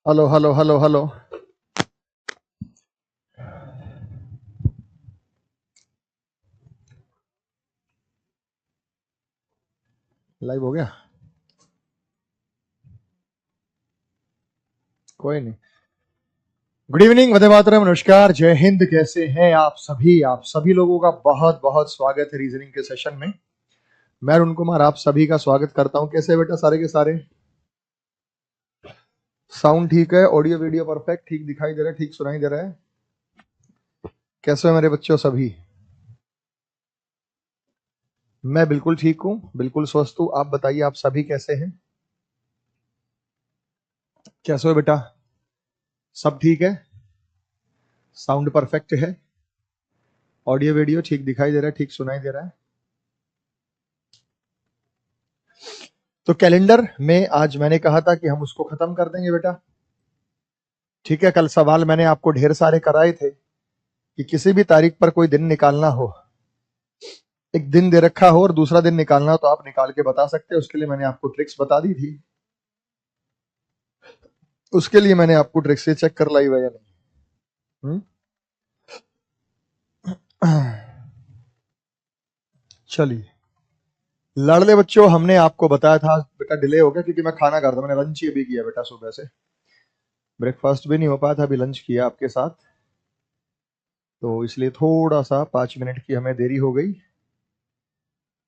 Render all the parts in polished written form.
Hello hello hello hello. Live हो गया? कोई नहीं। गुड इवनिंग, वंदे मातरम, नमस्कार, जय हिंद। कैसे हैं आप सभी लोगों का बहुत बहुत स्वागत है रीजनिंग के सेशन में। मैं अरुण कुमार आप सभी का स्वागत करता हूं। कैसे है बेटा सारे के सारे? साउंड ठीक है? ऑडियो वीडियो परफेक्ट, ठीक दिखाई दे रहा है, ठीक सुनाई दे रहा है? कैसे हो मेरे बच्चों सभी? मैं बिल्कुल ठीक हूं, बिल्कुल स्वस्थ हूं। आप बताइए, आप सभी कैसे हैं? कैसे हो बेटा? सब ठीक है? साउंड परफेक्ट है? ऑडियो वीडियो ठीक दिखाई दे रहा है, ठीक सुनाई दे रहा है? तो कैलेंडर में आज मैंने कहा था कि हम उसको खत्म कर देंगे बेटा। ठीक है, कल सवाल मैंने आपको ढेर सारे कराए थे कि किसी भी तारीख पर कोई दिन निकालना हो, एक दिन दे रखा हो और दूसरा दिन निकालना हो तो आप निकाल के बता सकते हैं। उसके लिए मैंने आपको ट्रिक्स बता दी थी। उसके लिए मैंने आपको ट्रिक्स से चेक कर लाई है या नहीं? चलिए लाडले बच्चों, हमने आपको बताया था बेटा, डिले हो गया क्योंकि मैं खाना खा रहा था। मैंने लंच ही भी किया बेटा, सुबह से ब्रेकफास्ट भी नहीं हो पाया था, अभी लंच किया आपके साथ, तो इसलिए थोड़ा सा 5 मिनट की हमें देरी हो गई।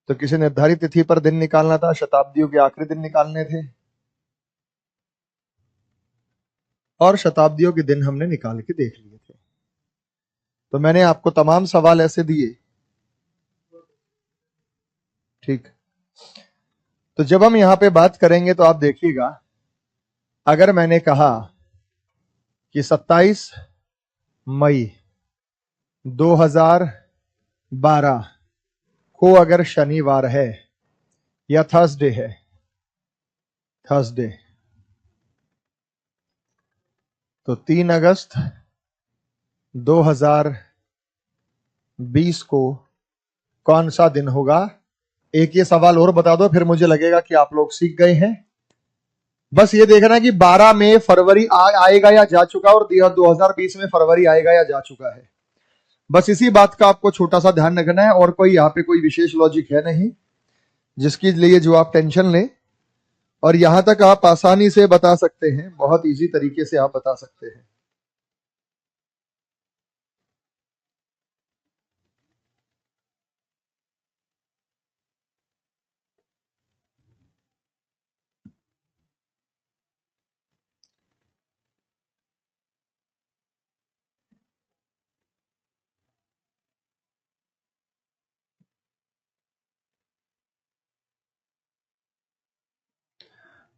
तो किसी निर्धारित तिथि पर दिन निकालना था, शताब्दियों के आखिरी दिन निकालने थे और शताब्दियों के दिन हमने निकाल के देख लिए थे। तो मैंने आपको तमाम सवाल ऐसे दिए। ठीक, तो जब हम यहां पे बात करेंगे तो आप देखिएगा, अगर मैंने कहा कि 27 मई 2012 को अगर शनिवार है या थर्सडे है, थर्सडे, तो 3 अगस्त 2020 को कौन सा दिन होगा? एक ये सवाल और बता दो, फिर मुझे लगेगा कि आप लोग सीख गए हैं। बस ये देखना कि 12 में फरवरी आएगा या जा चुका, और 2020 में फरवरी आएगा या जा चुका है। बस इसी बात का आपको छोटा सा ध्यान रखना है, और कोई यहाँ पे कोई विशेष लॉजिक है नहीं जिसके लिए जो आप टेंशन लें। और यहां तक आप आसानी से बता सकते हैं, बहुत इजी तरीके से आप बता सकते हैं।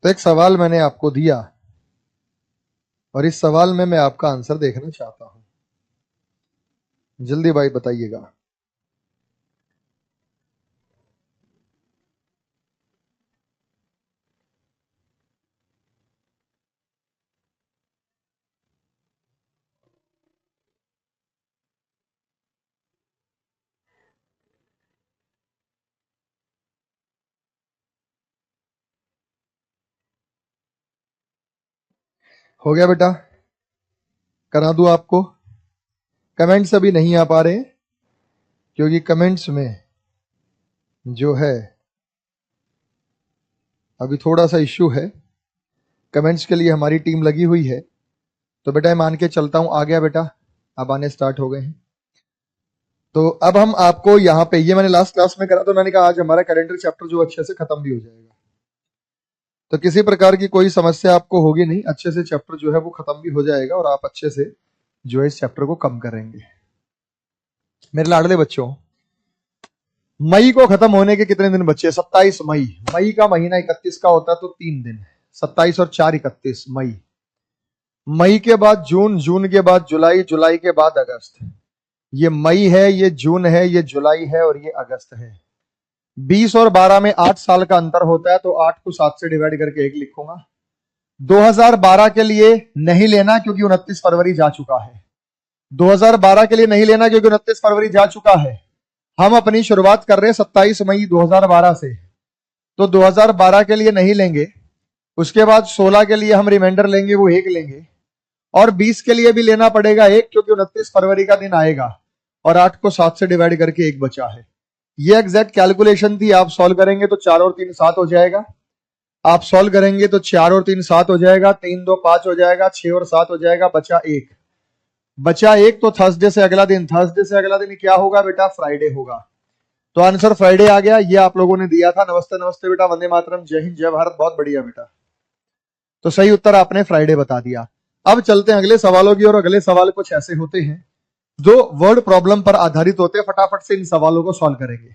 तो एक सवाल मैंने आपको दिया और इस सवाल में मैं आपका आंसर देखना चाहता हूं। जल्दी भाई बताइएगा। हो गया बेटा? करा दूं आपको? कमेंट्स अभी नहीं आ पा रहे क्योंकि कमेंट्स में जो है अभी थोड़ा सा इश्यू है। कमेंट्स के लिए हमारी टीम लगी हुई है। तो बेटा मान के चलता हूं, आ गया बेटा, अब आने स्टार्ट हो गए हैं। तो अब हम आपको यहाँ पे, ये मैंने लास्ट क्लास में करा, तो मैंने कहा आज हमारा कैलेंडर चैप्टर जो अच्छे से खत्म भी हो जाएगा। तो किसी प्रकार की कोई समस्या आपको होगी नहीं, अच्छे से चैप्टर जो है वो खत्म भी हो जाएगा और आप अच्छे से जो है इस चैप्टर को कम करेंगे। मेरे लाडले बच्चों, मई को खत्म होने के कितने दिन बचे? 27 मई। मई का महीना 31 का होता है, तो 3 दिन, 27 और 4 31 मई। मई के बाद जून, जून के बाद जुलाई, जुलाई के बाद अगस्त। ये मई है, ये जून है, ये जुलाई है और ये अगस्त है। 20 और 12 में 8 साल का अंतर होता है, तो 8 को 7 से डिवाइड करके 1 लिखूंगा। 2012 के लिए नहीं लेना क्योंकि 29 फरवरी जा चुका है। 2012 के लिए नहीं लेना क्योंकि 29 फरवरी जा चुका है। हम अपनी शुरुआत कर रहे हैं 27 मई 2012 से, तो 2012 के लिए नहीं लेंगे। उसके बाद 16 के लिए हम रिमाइंडर लेंगे, वो 1 लेंगे, और 20 के लिए भी लेना पड़ेगा 1, क्योंकि 29 फरवरी का दिन आएगा और 8 को 7 से डिवाइड करके 1 बचा है। ये एग्जैक्ट कैलकुलेशन थी। आप सॉल्व करेंगे तो 4 और 3 7 हो जाएगा। आप सॉल्व करेंगे तो 4 और 3 7 हो जाएगा, 3 2 5 हो जाएगा, 6 और 7 हो जाएगा, बचा 1। बचा 1 तो थर्सडे से अगला दिन, थर्सडे से अगला दिन क्या होगा बेटा? फ्राइडे होगा। तो आंसर फ्राइडे आ गया। ये आप लोगों ने दिया था। नमस्ते नमस्ते बेटा, वंदे मातरम, जय हिंद जय भारत, बहुत बढ़िया बेटा। तो सही उत्तर आपने फ्राइडे बता दिया। अब चलते हैं अगले सवालों की, और अगले सवाल कुछ ऐसे होते हैं जो वर्ड प्रॉब्लम पर आधारित होते हैं। फटाफट से इन सवालों को सॉल्व करेंगे,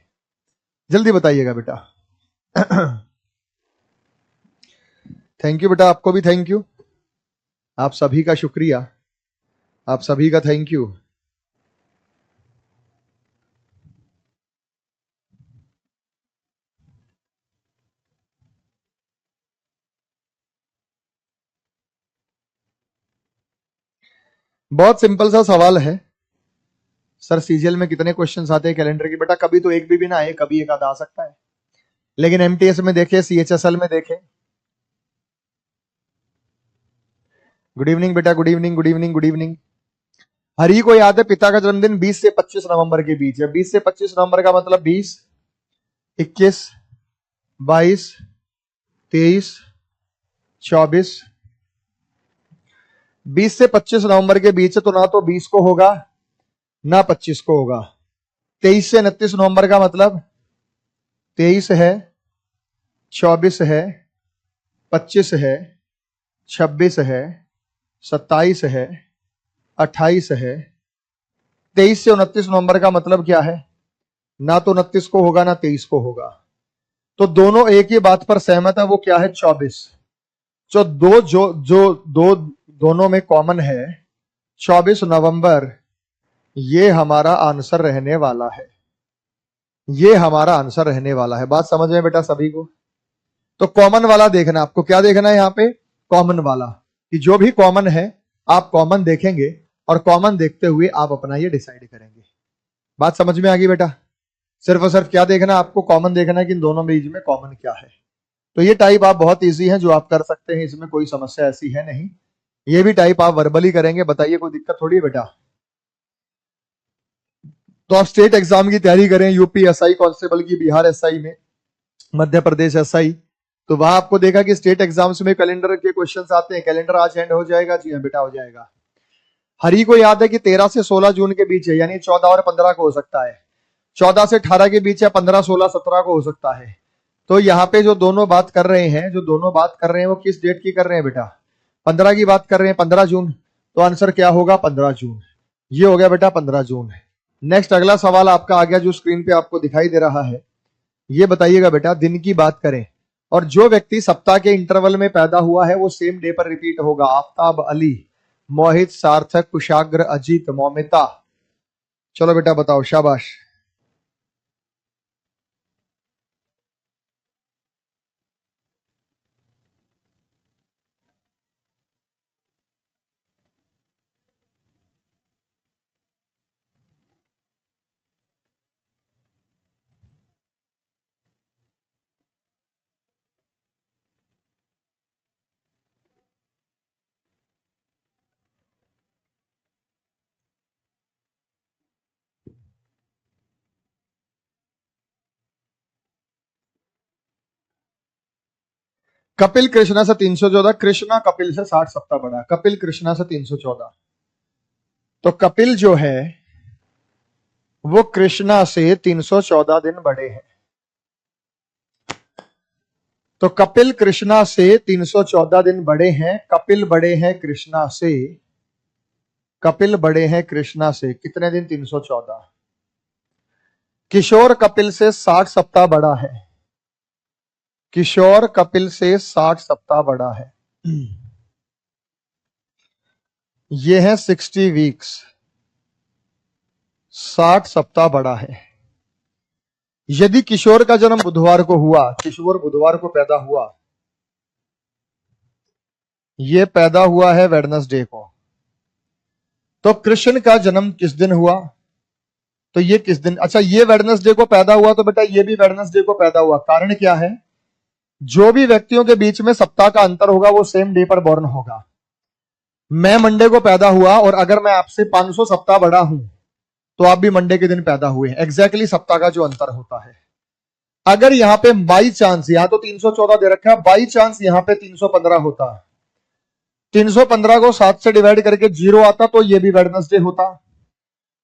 जल्दी बताइएगा बेटा। थैंक यू बेटा, आपको भी थैंक यू, आप सभी का शुक्रिया, आप सभी का थैंक यू। बहुत सिंपल सा सवाल है। सर सीजीएल में कितने क्वेश्चंस आते हैं कैलेंडर की? बेटा कभी तो एक भी ना आए, कभी एक आधा आ सकता है, लेकिन एमटीएस में देखे, सीएचएसएल में देखे। गुड इवनिंग बेटा, good evening, good evening, good evening. Hari को याद है पिता का जन्मदिन 20 से 25 नवंबर के बीच है। 20 से 25 नवंबर का मतलब 20, 21, 22, 23, 24। 20 से 25 नवंबर के बीच है, तो ना तो 20 को होगा ना 25 को होगा। 23 से 29 नवंबर का मतलब 23 है, 24 है, 25 है, 26 है, 27 है, 28 है। 23 से 29 नवंबर का मतलब क्या है? ना तो 29 को होगा ना 23 को होगा। तो दोनों एक ही बात पर सहमत है, वो क्या है? 24। जो दोनों में कॉमन है 24 नवंबर, ये हमारा आंसर रहने वाला है। ये हमारा आंसर रहने वाला है। बात समझ में बेटा सभी को? तो कॉमन वाला देखना, आपको क्या देखना है यहां पे? कॉमन वाला, कि जो भी कॉमन है आप कॉमन देखेंगे, और कॉमन देखते हुए आप अपना ये डिसाइड करेंगे। बात समझ में आ गई बेटा? सिर्फ और सिर्फ क्या देखना? आपको कॉमन देखना है कि इन दोनों बीच में कॉमन क्या है। तो ये टाइप आप बहुत इजी है जो आप कर सकते हैं, इसमें कोई समस्या ऐसी है नहीं। ये भी टाइप आप वर्बली करेंगे, बताइए कोई दिक्कत थोड़ी है बेटा। तो आप स्टेट एग्जाम की तैयारी करें, यूपी एसआई कांस्टेबल की, बिहार एसआई में, मध्य प्रदेश एसआई, तो वहां आपको देखा कि स्टेट एग्जाम्स में कैलेंडर के क्वेश्चंस आते हैं। कैलेंडर आज एंड हो जाएगा? जी हाँ बेटा हो जाएगा। हरी को याद है कि 13 से 16 जून के बीच है, यानी 14 और 15 को हो सकता है। 14 से 18 के बीच है, 15, 16, 17 को हो सकता है। तो यहाँ पे जो दोनों बात कर रहे हैं, वो किस डेट की कर रहे हैं बेटा? 15 की बात कर रहे हैं, 15 जून। तो आंसर क्या होगा? 15 जून। ये हो गया बेटा 15 जून। नेक्स्ट अगला सवाल आपका आ गया, जो स्क्रीन पे आपको दिखाई दे रहा है। ये बताइएगा बेटा, दिन की बात करें और जो व्यक्ति सप्ताह के इंटरवल में पैदा हुआ है वो सेम डे पर रिपीट होगा। आफ्ताब, अली, मोहित, सार्थक, कुशाग्र, अजीत, मौमिता। चलो बेटा बताओ, शाबाश। कपिल कृष्णा से 314, कृष्णा कपिल से 60 सप्ताह बड़ा। कपिल कृष्णा से 314। तो कपिल जो है वो कृष्णा से 314 दिन बड़े हैं। तो कपिल कृष्णा से 314 दिन बड़े हैं। कपिल बड़े हैं कृष्णा से, कपिल बड़े हैं कृष्णा से कितने दिन? 314। किशोर कपिल से 60 सप्ताह बड़ा है। किशोर कपिल से 60 सप्ताह बड़ा है। ये है 60 वीक्स, 60 सप्ताह बड़ा है। यदि किशोर का जन्म बुधवार को हुआ, किशोर बुधवार को पैदा हुआ, ये पैदा हुआ है वेडनेसडे को, तो कृष्ण का जन्म किस दिन हुआ? तो ये किस दिन? अच्छा, ये वेडनेसडे को पैदा हुआ, तो बेटा ये भी वेडनेसडे को पैदा हुआ। कारण क्या है? जो भी व्यक्तियों के बीच में सप्ताह का अंतर होगा वो सेम डे पर बॉर्न होगा। मैं मंडे को पैदा हुआ और अगर मैं आपसे 500 सप्ताह बड़ा हूं तो आप भी मंडे के दिन पैदा हुए। एग्जैक्टली सप्ताह का जो अंतर होता है। अगर यहां पे बाई चांस, यहां तो 314 दे रखा है, बाई चांस यहां पे 315 होता, 315 को 7 से डिवाइड करके 0 आता तो ये भी वेडनेसडे होता।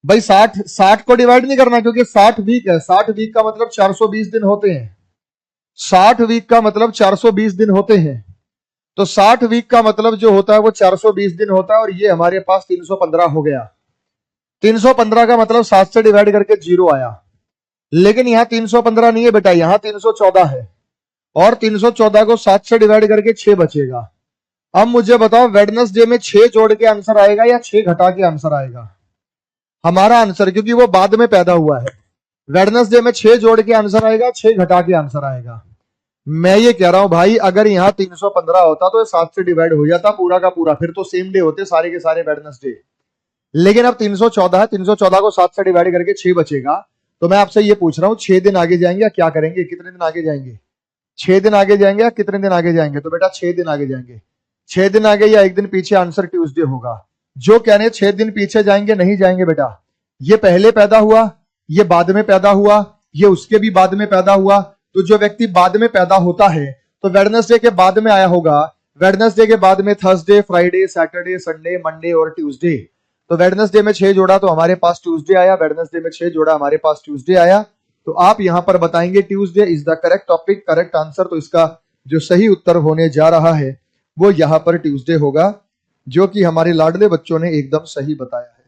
भाई 60 को डिवाइड नहीं करना क्योंकि 60 वीक है। 60 वीक का मतलब 420 दिन होते हैं। 60 वीक का मतलब 420 दिन होते हैं। तो 60 वीक का मतलब जो होता है वो 420 दिन होता है और ये हमारे पास 315 हो गया। 315 का मतलब 7 से डिवाइड करके 0 आया। लेकिन यहां 315 नहीं है बेटा, यहां 314 है और 314 को 7 से डिवाइड करके 6 बचेगा। अब मुझे बताओ वेडनेसडे में 6 जोड़ के आंसर आएगा या 6 घटा के आंसर आएगा? हमारा आंसर, क्योंकि वो बाद में पैदा हुआ है, वेडनेसडे में 6 जोड़ के आंसर आएगा, 6 घटा के आंसर आएगा। मैं ये कह रहा हूं भाई, अगर यहां 315 होता तो 7 से डिवाइड हो जाता पूरा का पूरा, फिर तो सेम डे होते सारे के सारे वेडनेसडे। लेकिन अब 314 है, 314 को 7 से डिवाइड करके 6 बचेगा। तो मैं आपसे ये पूछ रहा हूं 6 दिन आगे जाएंगे या क्या करेंगे? कितने दिन आगे जाएंगे? 6 दिन आगे जाएंगे या कितने दिन आगे जाएंगे? तो बेटा 6 दिन आगे जाएंगे। 6 दिन आगे या एक दिन पीछे, आंसर ट्यूसडे होगा। जो कहने 6 दिन पीछे जाएंगे, नहीं जाएंगे बेटा। ये पहले पैदा हुआ, ये बाद में पैदा हुआ, ये उसके भी बाद में पैदा हुआ। तो जो व्यक्ति बाद में पैदा होता है तो वेडनेसडे के बाद में आया होगा। वेडनेसडे के बाद में Thursday, Friday, Saturday, Sunday, Monday और ट्यूसडे। तो वेडनेसडे में 6 जोड़ा तो हमारे पास ट्यूसडे आया। वेडनेसडे में 6 जोड़ा हमारे पास ट्यूसडे आया। तो आप यहां पर बताएंगे Tuesday is the correct topic, correct answer. तो इसका जो सही उत्तर होने जा रहा है वो यहां पर ट्यूसडे होगा, जो कि हमारे लाडले बच्चों ने एकदम सही बताया है।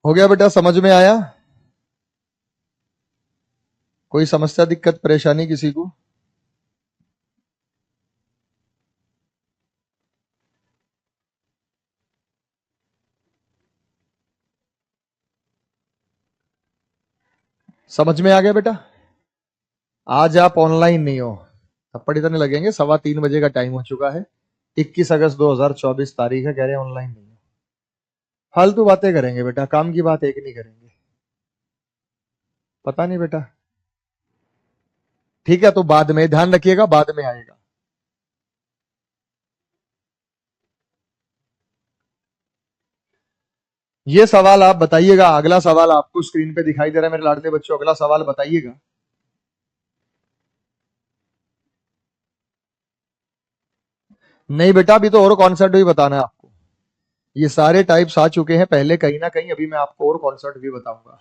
हो गया बेटा, समझ में आया? कोई समस्या, दिक्कत, परेशानी किसी को? समझ में आ गया बेटा? आज आप ऑनलाइन नहीं हो, थप्पड़ इतने लगेंगे। 3:15 का टाइम हो चुका है। 21 अगस्त 2024 तारीख है, कह रहे हैं ऑनलाइन नहीं हो। फालतू बातें करेंगे बेटा, काम की बात एक नहीं करेंगे। पता नहीं बेटा, ठीक है? तो बाद में ध्यान रखिएगा, बाद में आएगा। ये सवाल आप बताइएगा। अगला सवाल आपको स्क्रीन पे दिखाई दे रहा है मेरे लाडले बच्चों, अगला सवाल बताइएगा। नहीं बेटा, अभी तो और कॉन्सेप्ट भी बताना है आपको। ये सारे टाइप्स आ चुके हैं पहले कहीं ना कहीं, अभी मैं आपको और कॉन्सेप्ट भी बताऊंगा।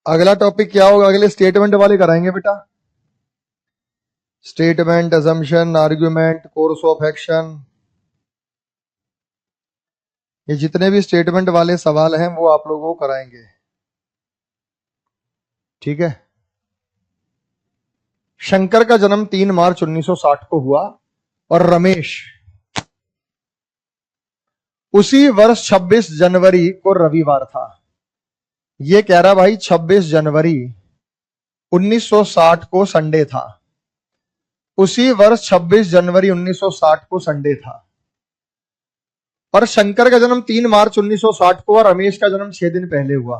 अगला टॉपिक क्या होगा? अगले स्टेटमेंट वाले कराएंगे बेटा। Statement, assumption, argument, course of action, ये जितने भी स्टेटमेंट वाले सवाल हैं वो आप लोगों को कराएंगे। ठीक है? शंकर का जन्म 3 मार्च 1960 को हुआ और रमेश उसी वर्ष 26 जनवरी को रविवार था। ये कह रहा भाई 26 जनवरी 1960 को संडे था। उसी वर्ष 26 जनवरी 1960 को संडे था और शंकर का जन्म 3 मार्च 1960 को और रमेश का जन्म 6 दिन पहले हुआ।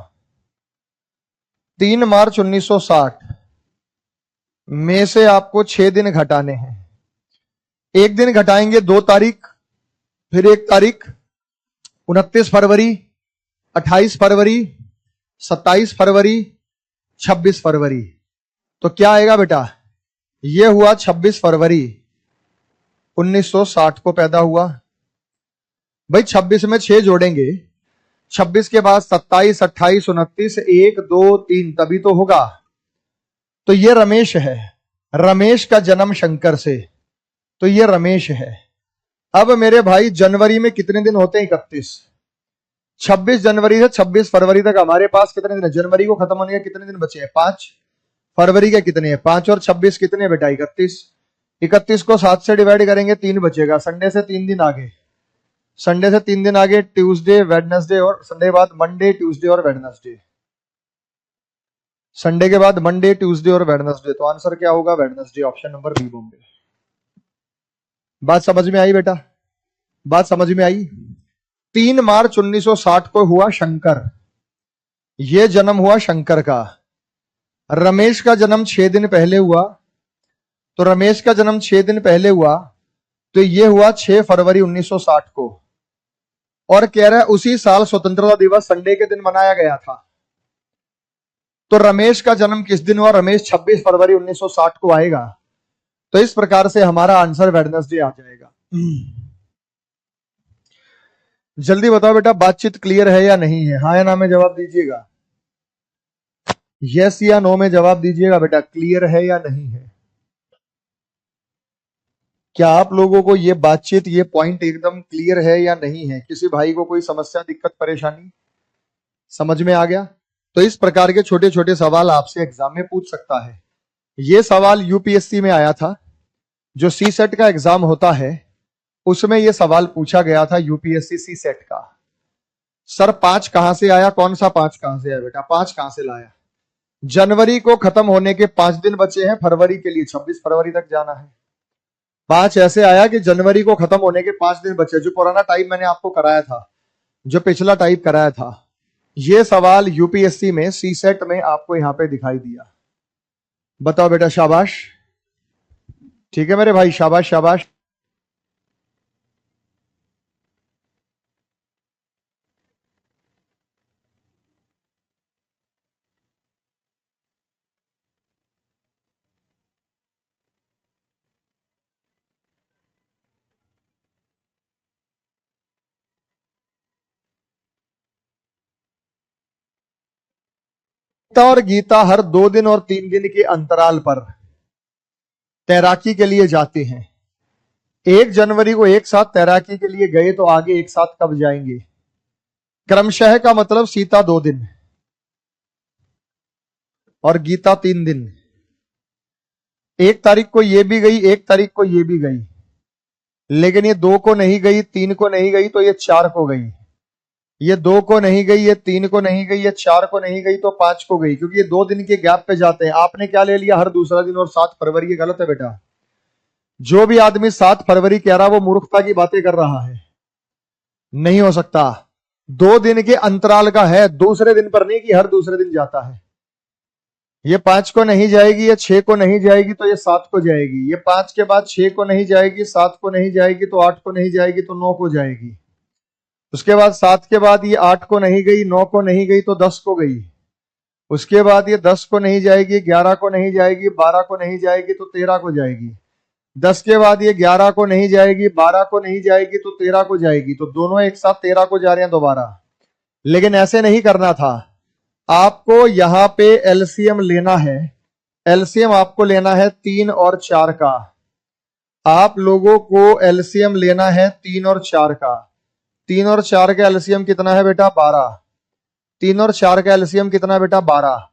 3 मार्च 1960 में से आपको 6 दिन घटाने हैं। एक दिन घटाएंगे 2 तारीख, फिर 1 तारीख, 29 फरवरी, 28 फरवरी, 27 फरवरी, 26 फरवरी। तो क्या आएगा बेटा? यह हुआ 26 फरवरी 1960 को पैदा हुआ। भाई 26 में 6 जोड़ेंगे, 26 के बाद 27, 28, 29, 1, 2, 3, तभी तो होगा। तो ये रमेश है, रमेश का जन्म शंकर से, तो ये रमेश है। अब मेरे भाई जनवरी में कितने दिन होते हैं? 31। 26 जनवरी से 26 फरवरी तक हमारे पास कितने दिन है? जनवरी को खत्म होने के कितने दिन बचे हैं? 5। फरवरी के कितने हैं? 5 और 26 कितने बेटा? 31। 31 को 7 से डिवाइड करेंगे, 3 बचेगा। संडे से 3 दिन आगे, संडे से 3 दिन आगे ट्यूसडे, वेडनेसडे और संडे बाद मंडे, ट्यूसडे और वेडनेसडे। संडे के बाद मंडे, ट्यूसडे और वेडनेसडे। तो आंसर क्या होगा? Wednesday, option number B, Bombay. बात समझ में आई बेटा? बात समझ में आई? 3 मार्च 1960 को हुआ शंकर, यह जन्म हुआ शंकर का। रमेश का जन्म 6 दिन पहले हुआ, तो रमेश का जन्म 6 दिन पहले हुआ, तो यह हुआ 6 फरवरी 1960 को। और कह रहा है उसी साल स्वतंत्रता दिवस संडे के दिन मनाया गया था। तो रमेश का जन्म किस दिन हुआ? रमेश 26 फरवरी 1960 को आएगा। तो इस प्रकार से हमारा आंसर वेडनेसडे आ जाएगा। जल्दी बताओ बेटा, बातचीत क्लियर है या नहीं है? हाँ या ना में जवाब दीजिएगा। यस या नो में जवाब दीजिएगा बेटा, क्लियर है या नहीं है? क्या आप लोगों को ये बातचीत, ये पॉइंट एकदम क्लियर है या नहीं है? किसी भाई को कोई समस्या, दिक्कत, परेशानी समझ में आ गया? तो इस प्रकार के छोटे छोटे सवाल आपसे एग्जाम में पूछ सकता है। ये सवाल यूपीएससी में आया था, जो सी सेट का एग्जाम होता है उसमें यह सवाल पूछा गया था, यूपीएससी सी सेट का। सर 5 कहां से आया? कौन सा 5 कहां से आया बेटा? 5 कहां से लाया? जनवरी को खत्म होने के 5 दिन बचे हैं, फरवरी के लिए 26 फरवरी तक जाना है। 5 ऐसे आया कि जनवरी को खत्म होने के 5 दिन बचे। जो पुराना टाइप मैंने आपको कराया था, जो पिछला टाइप कराया था, यह सवाल यूपीएससी में सी सेट में आपको यहां पे दिखाई दिया। बताओ बेटा, शाबाश। ठीक है मेरे भाई, शाबाश शाबाश। और गीता हर 2 दिन और 3 दिन के अंतराल पर तैराकी के लिए जाते हैं। 1 जनवरी को एक साथ तैराकी के लिए गए, तो आगे एक साथ कब जाएंगे? क्रमशः का मतलब सीता 2 दिन और गीता 3 दिन। 1 तारीख को ये भी गई, 1 तारीख को ये भी गई, लेकिन ये 2 को नहीं गई, 3 को नहीं गई, तो ये 4 को गई। ये 2 को नहीं गई, ये 3 को नहीं गई, ये 4 को नहीं गई, तो 5 को गई, क्योंकि ये 2 दिन के गैप पे जाते हैं। आपने क्या ले लिया? हर दूसरा दिन और 7 फरवरी। ये गलत है बेटा। जो भी आदमी 7 फरवरी कह रहा है वो मूर्खता की बातें कर रहा है। नहीं हो सकता। 2 दिन के अंतराल का है, दूसरे दिन पर नहीं कि हर दूसरे दिन जाता है। ये 5 को नहीं जाएगी, ये 6 को नहीं जाएगी, तो ये 7 को जाएगी। ये 5 के बाद 6 को नहीं जाएगी, 7 को नहीं जाएगी, तो 8 को नहीं जाएगी, तो 9 को जाएगी। उसके बाद 7 के बाद ये 8 को नहीं गई, 9 को नहीं गई, तो 10 को गई। उसके बाद ये 10 को नहीं जाएगी, 11 को नहीं जाएगी, 12 को नहीं जाएगी, तो 13 को जाएगी। 10 के बाद ये 11 को नहीं जाएगी, 12 को नहीं जाएगी, तो 13 को जाएगी। तो दोनों एक साथ 13 को जा रहे हैं दोबारा। लेकिन ऐसे नहीं करना था, आपको यहां पे एलसीएम लेना है। एलसीएम आपको लेना है 3 और 4 का। आप लोगों को एलसीएम लेना है 3 और 4 का। 3 और 4 का एलसीएम कितना है बेटा? 12। 3 और 4 का एलसीएम कितना बेटा? 12।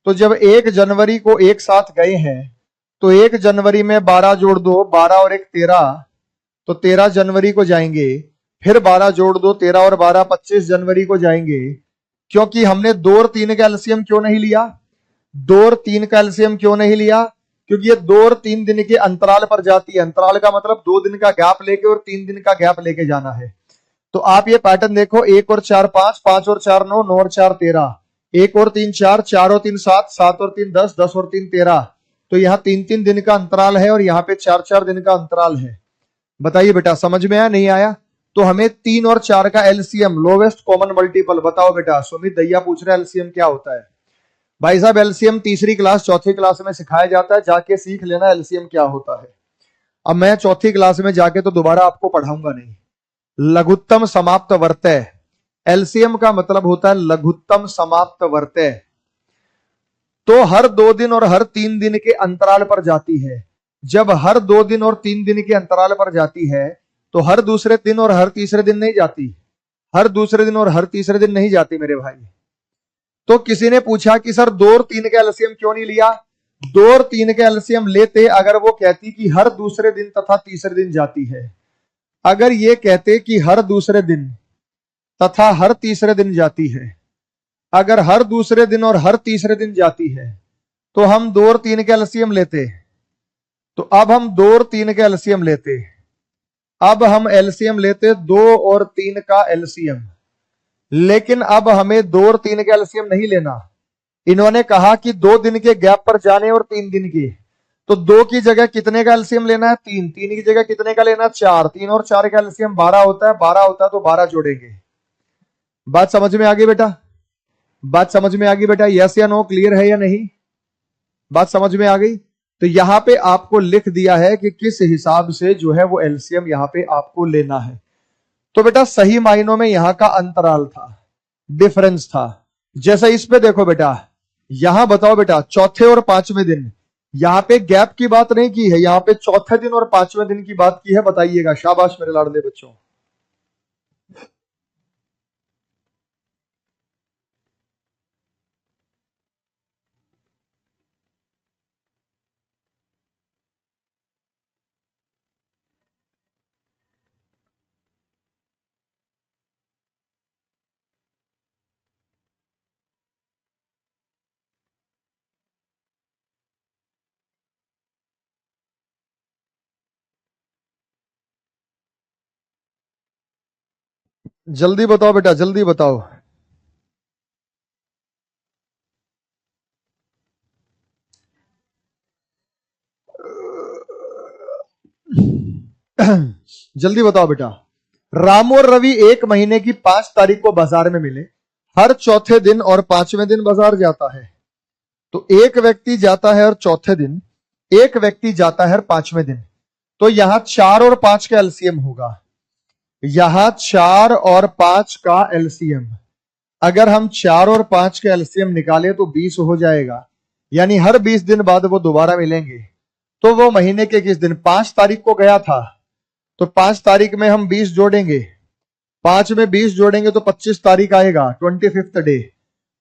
तो जब 1 जनवरी को एक साथ गए हैं, तो 1 जनवरी में 12 जोड़ दो, 12 और 1 13, तो 13 जनवरी को जाएंगे। फिर 12 जोड़ दो, 13 और 12 25 जनवरी को जाएंगे। क्योंकि हमने 2 और 3 का एलसीएम क्यों नहीं लिया? 2 और 3 का एलसीएम क्यों नहीं लिया? क्योंकि ये 2 और 3 दिन के अंतराल पर जाती है। अंतराल का मतलब 2 दिन का गैप लेके और 3 दिन का गैप लेके जाना है। तो आप ये पैटर्न देखो, 1 और 4 5, 5 और 4 9, 9 और 4 13, 1 और 3 4, 4 और 3 7, 7 और 3 10, 10 और 3 13। तो यहाँ 3-3 दिन का अंतराल है और यहाँ पे 4-4 दिन का अंतराल है। बताइए बेटा समझ में आया नहीं आया? तो हमें 3 और 4 का एलसीएम, लोवेस्ट कॉमन मल्टीपल बताओ बेटा। सुमित दैया पूछ रहे एलसीएम क्या होता है। भाई साहब एलसीएम तीसरी क्लास चौथी क्लास में सिखाया जाता है, जाके सीख लेना एलसीएम क्या होता है। अब मैं चौथी क्लास में जाके तो दोबारा आपको पढ़ाऊंगा नहीं। लघुत्तम समाप्त वर्तय, एलसीएम का मतलब होता है लघुत्तम समाप्त वर्तय। तो हर 2 दिन और हर 3 दिन के अंतराल पर जाती है। जब हर 2 दिन और 3 दिन के अंतराल पर जाती है तो हर दूसरे दिन और हर तीसरे दिन नहीं जाती। हर दूसरे दिन और हर तीसरे दिन नहीं जाती मेरे भाई। तो किसी ने पूछा कि सर 2 और 3 का एलसीएम क्यों नहीं लिया? 2 और 3 का एलसीएम लेते अगर वो कहती कि हर दूसरे दिन तथा तीसरे दिन जाती है। अगर ये कहते कि हर दूसरे दिन तथा हर तीसरे दिन जाती है, अगर हर दूसरे दिन और हर तीसरे दिन जाती है तो हम 2 और 3 का एलसीएम लेते। तो अब हम 2 और 3 का एलसीएम लेते। अब हम एलसीएम लेते 2 और 3 का एलसीएम। लेकिन अब हमें 2 और 3 का एलसीएम नहीं लेना। इन्होंने कहा कि 2 दिन के गैप पर जाने और 3 दिन के। तो 2 की जगह कितने का एलसीएम लेना है? 3। 3 की जगह कितने का लेना? 4। 3 और 4 का एलसीएम 12 होता है। 12 होता है तो 12 जोड़ेंगे। बात समझ में आ गई बेटा? बात समझ में आ गई बेटा? यस या नो? क्लियर है या नहीं? बात समझ में आ गई? तो यहां पे आपको लिख दिया है कि किस हिसाब से जो है वो एलसीएम यहां पे आपको लेना है। तो बेटा सही मायनों में यहां का अंतराल था, डिफरेंस था। जैसे इस पे देखो बेटा, यहां बताओ बेटा चौथे और 5वें दिन, यहां पे गैप की बात नहीं की है, यहां पे चौथे दिन और 5वें दिन की बात की है। बताइएगा, शाबाश मेरे लाडले बच्चों। जल्दी बताओ बेटा, जल्दी बताओ। जल्दी बताओ बेटा। राम और रवि 1 महीने की 5 तारीख को बाजार में मिले। हर चौथे दिन और 5वें दिन बाजार जाता है। तो एक व्यक्ति जाता है हर चौथे दिन, एक व्यक्ति जाता है हर 5वें दिन। तो यहां 4 और 5 का एलसीएम होगा। यहां 4 और 5 का एलसीएम, अगर हम 4 और 5 का एलसीएम निकाले तो 20 हो जाएगा। यानी हर 20 दिन बाद वो दोबारा मिलेंगे। तो वो महीने के किस दिन? 5 तारीख को गया था। तो 5 तारीख में हम 20 जोड़ेंगे, 5 में 20 जोड़ेंगे तो 25 तारीख आएगा, 25th डे।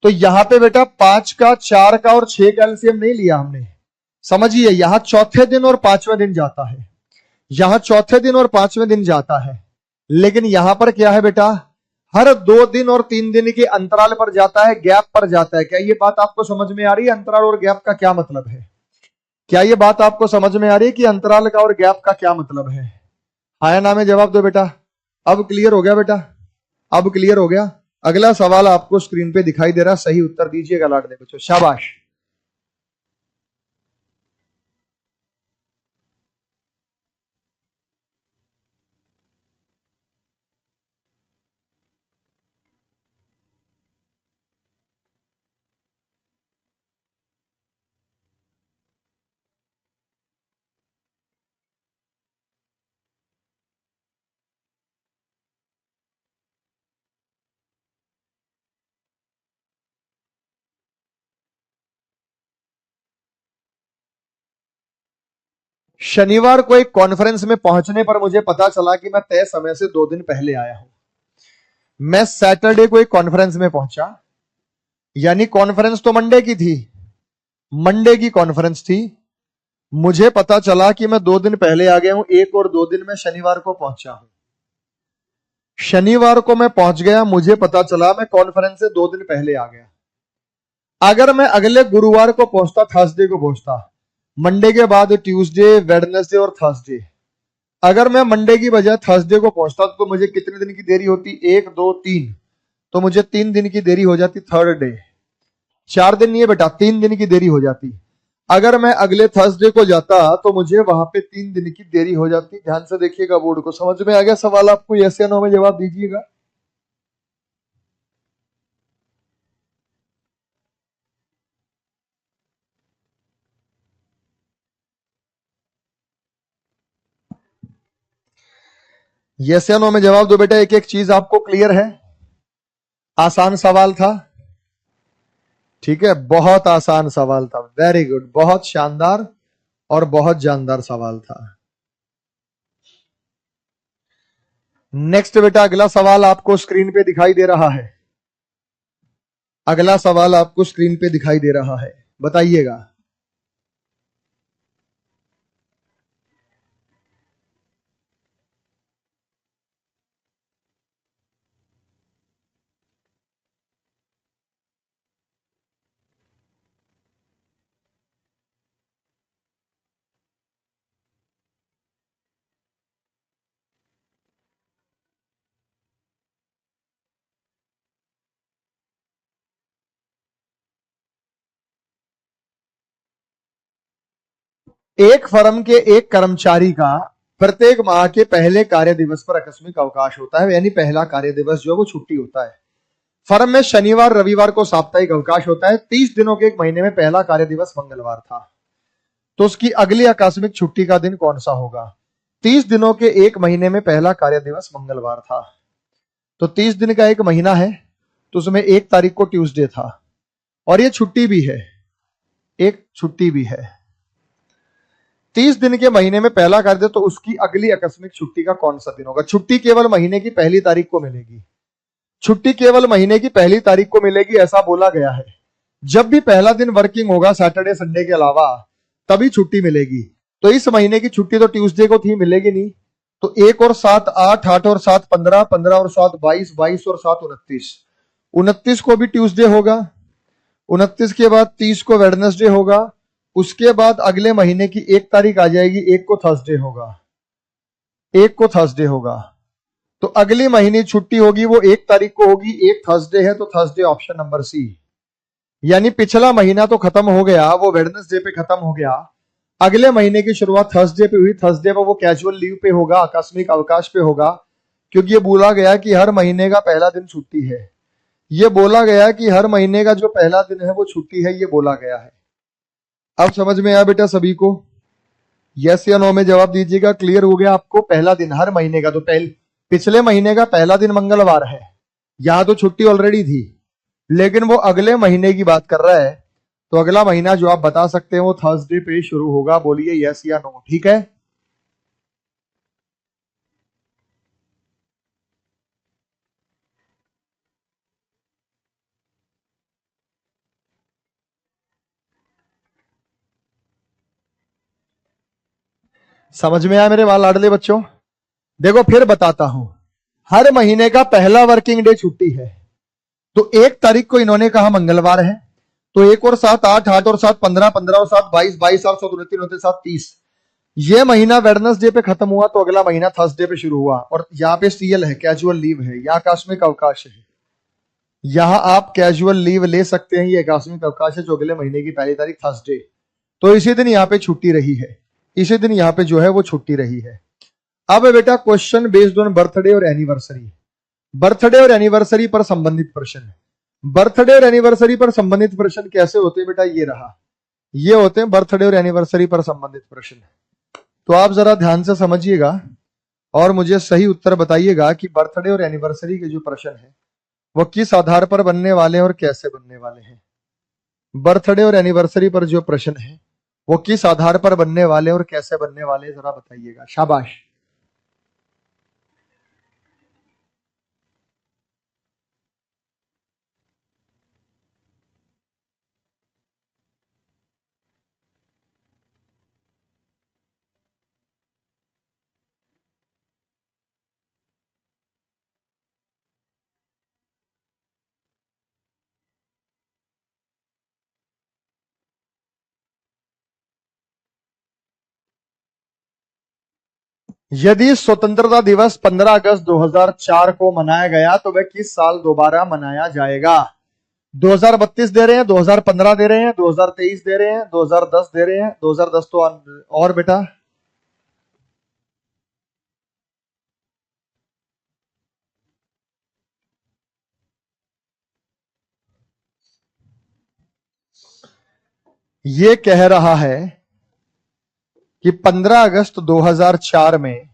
तो यहां पे बेटा 5 का, 4 का और 6 का एलसीएम नहीं लिया हमने। समझिए, यहां चौथे दिन और 5वें दिन जाता है। यहां चौथे दिन और 5वें दिन जाता है। लेकिन यहां पर क्या है बेटा? हर 2 दिन और 3 दिन के अंतराल पर जाता है, गैप पर जाता है। क्या ये बात आपको समझ में आ रही है? अंतराल और गैप का क्या मतलब है? क्या ये बात आपको समझ में आ रही है कि अंतराल का और गैप का क्या मतलब है? हाँ या ना में जवाब दो बेटा। अब क्लियर हो गया बेटा? अब क्लियर हो गया? अगला सवाल आपको स्क्रीन पे दिखाई दे रहा है, सही उत्तर दीजिएगा लाडले बच्चों, शाबाश। शनिवार को एक कॉन्फ्रेंस में पहुंचने पर मुझे पता चला कि मैं तय समय से 2 दिन पहले आया हूं। मैं सैटरडे को एक कॉन्फ्रेंस में पहुंचा, यानी कॉन्फ्रेंस तो मंडे की थी, मंडे की कॉन्फ्रेंस थी। मुझे पता चला कि मैं 2 दिन पहले आ गया हूं, 1 और 2 दिन में शनिवार को पहुंचा हूं। शनिवार को मैं पहुंच गया, मुझे पता चला मैं कॉन्फ्रेंस से 2 दिन पहले आ गया। अगर मैं अगले गुरुवार को पहुंचता, थर्सडे को पहुंचता, मंडे के बाद ट्यूसडे, वेडनेसडे और थर्सडे। अगर मैं मंडे की बजाय थर्सडे को पहुंचता तो मुझे कितने दिन की देरी होती? 1 2 3। तो मुझे 3 दिन की देरी हो जाती थर्ड डे। 4 दिन नहीं है बेटा, 3 दिन की देरी हो जाती। अगर मैं अगले थर्सडे को जाता तो मुझे वहां पे 3 दिन की देरी हो जाती। ध्यान से देखिएगा बोर्ड को। समझ में आ गया सवाल आपको? यस या नो में जवाब दीजिएगा। यस या नो में जवाब दो बेटा। एक एक चीज आपको क्लियर है? आसान सवाल था? ठीक है, बहुत आसान सवाल था। वेरी गुड, बहुत शानदार और बहुत जानदार सवाल था। नेक्स्ट बेटा, अगला सवाल आपको स्क्रीन पे दिखाई दे रहा है। अगला सवाल आपको स्क्रीन पे दिखाई दे रहा है, बताइएगा। एक फर्म के एक कर्मचारी का प्रत्येक माह के पहले कार्य दिवस पर आकस्मिक अवकाश होता है, यानी पहला कार्य दिवस जो है वो छुट्टी होता है। फर्म में शनिवार रविवार को साप्ताहिक अवकाश होता है। 30 दिनों के एक महीने में पहला कार्य दिवस मंगलवार था, तो उसकी अगली आकस्मिक छुट्टी का दिन कौन सा होगा? 30 दिनों के एक महीने में पहला कार्य दिवस मंगलवार था, तो 30 दिन का एक महीना है, तो उसमें 1 तारीख को ट्यूसडे था, और ये छुट्टी भी है, एक छुट्टी भी है। 30 दिन के महीने में पहला कार्य दिवस, तो उसकी अगली आकस्मिक छुट्टी का कौन सा दिन होगा? छुट्टी केवल महीने की पहली तारीख को मिलेगी। छुट्टी केवल महीने की पहली तारीख को मिलेगी, ऐसा बोला गया है। जब भी पहला दिन वर्किंग होगा सैटरडे संडे के अलावा, तभी छुट्टी मिलेगी। तो इस महीने की छुट्टी तो ट्यूसडे को थी, मिलेगी नहीं। तो 1 और 7 8, 8 और 7 15, 15 और 7 22, 22 और 7 29। 29 को भी ट्यूसडे होगा। 29 के बाद 30 को वेडनेसडे होगा। उसके बाद अगले महीने की 1 तारीख आ जाएगी, 1 को थर्सडे होगा। 1 को थर्सडे होगा, तो अगली महीने छुट्टी होगी वो 1 तारीख को होगी। 1 थर्सडे है, तो थर्सडे ऑप्शन नंबर सी। यानी पिछला महीना तो खत्म हो गया, वो वेडनेसडे पे खत्म हो गया। अगले महीने की शुरुआत थर्सडे पे हुई। थर्सडे पे वो कैजुअल लीव पे होगा, आकस्मिक अवकाश पे होगा, क्योंकि ये बोला गया कि हर महीने का पहला दिन छुट्टी है। ये बोला गया कि हर महीने का जो पहला दिन है वो छुट्टी है, ये बोला गया है। अब समझ में आया बेटा सभी को? यस या नो में जवाब दीजिएगा। क्लियर हो गया आपको? पहला दिन हर महीने का, तो पिछले महीने का पहला दिन मंगलवार है। यहां तो छुट्टी ऑलरेडी थी, लेकिन वो अगले महीने की बात कर रहा है। तो अगला महीना जो आप बता सकते हैं वो थर्सडे पे शुरू होगा। बोलिए यस या नो। ठीक है, समझ में आया मेरे वाल लाडले बच्चों? देखो फिर बताता हूं। हर महीने का पहला वर्किंग डे छुट्टी है, तो 1 तारीख को इन्होंने कहा मंगलवार है। तो 1 और 7 8, 8 और 7 15, 15 और 7 22, 22 और 7 29, 29 30। ये महीना वेडनेसडे पे खत्म हुआ, तो अगला महीना थर्सडे पे शुरू हुआ। और यहाँ पे सीएल है, कैजुअल लीव है, यहाँ आकस्मिक अवकाश है। यहाँ आप कैजुअल लीव ले सकते हैं, ये आकस्मिक अवकाश है जो अगले महीने की पहली तारीख थर्सडे। तो इसी दिन यहाँ पे छुट्टी रही है, इसी दिन यहाँ पे जो है वो छुट्टी रही है। अब बेटा क्वेश्चन बेस्ड ऑन बर्थडे और एनिवर्सरी। बर्थडे और एनिवर्सरी पर संबंधित प्रश्न। बर्थडे और एनिवर्सरी पर संबंधित प्रश्न कैसे होते हैं बेटा? ये रहा, ये होते हैं बर्थडे और एनिवर्सरी पर संबंधित प्रश्न। तो आप जरा ध्यान से समझिएगा और मुझे सही उत्तर बताइएगा कि बर्थडे और एनिवर्सरी के जो प्रश्न है वो किस आधार पर बनने वाले हैं और कैसे बनने वाले हैं। बर्थडे और एनिवर्सरी पर जो प्रश्न है वो किस आधार पर बनने वाले और कैसे बनने वाले, जरा बताइएगा। शाबाश। यदि स्वतंत्रता दिवस 15 अगस्त 2004 को मनाया गया तो वह किस साल दोबारा मनाया जाएगा? 2032 दे रहे हैं, 2015 दे रहे हैं, 2023 दे रहे हैं, 2010 दे रहे हैं। 2010 तो और बेटा ये कह रहा है कि 15 अगस्त 2004 में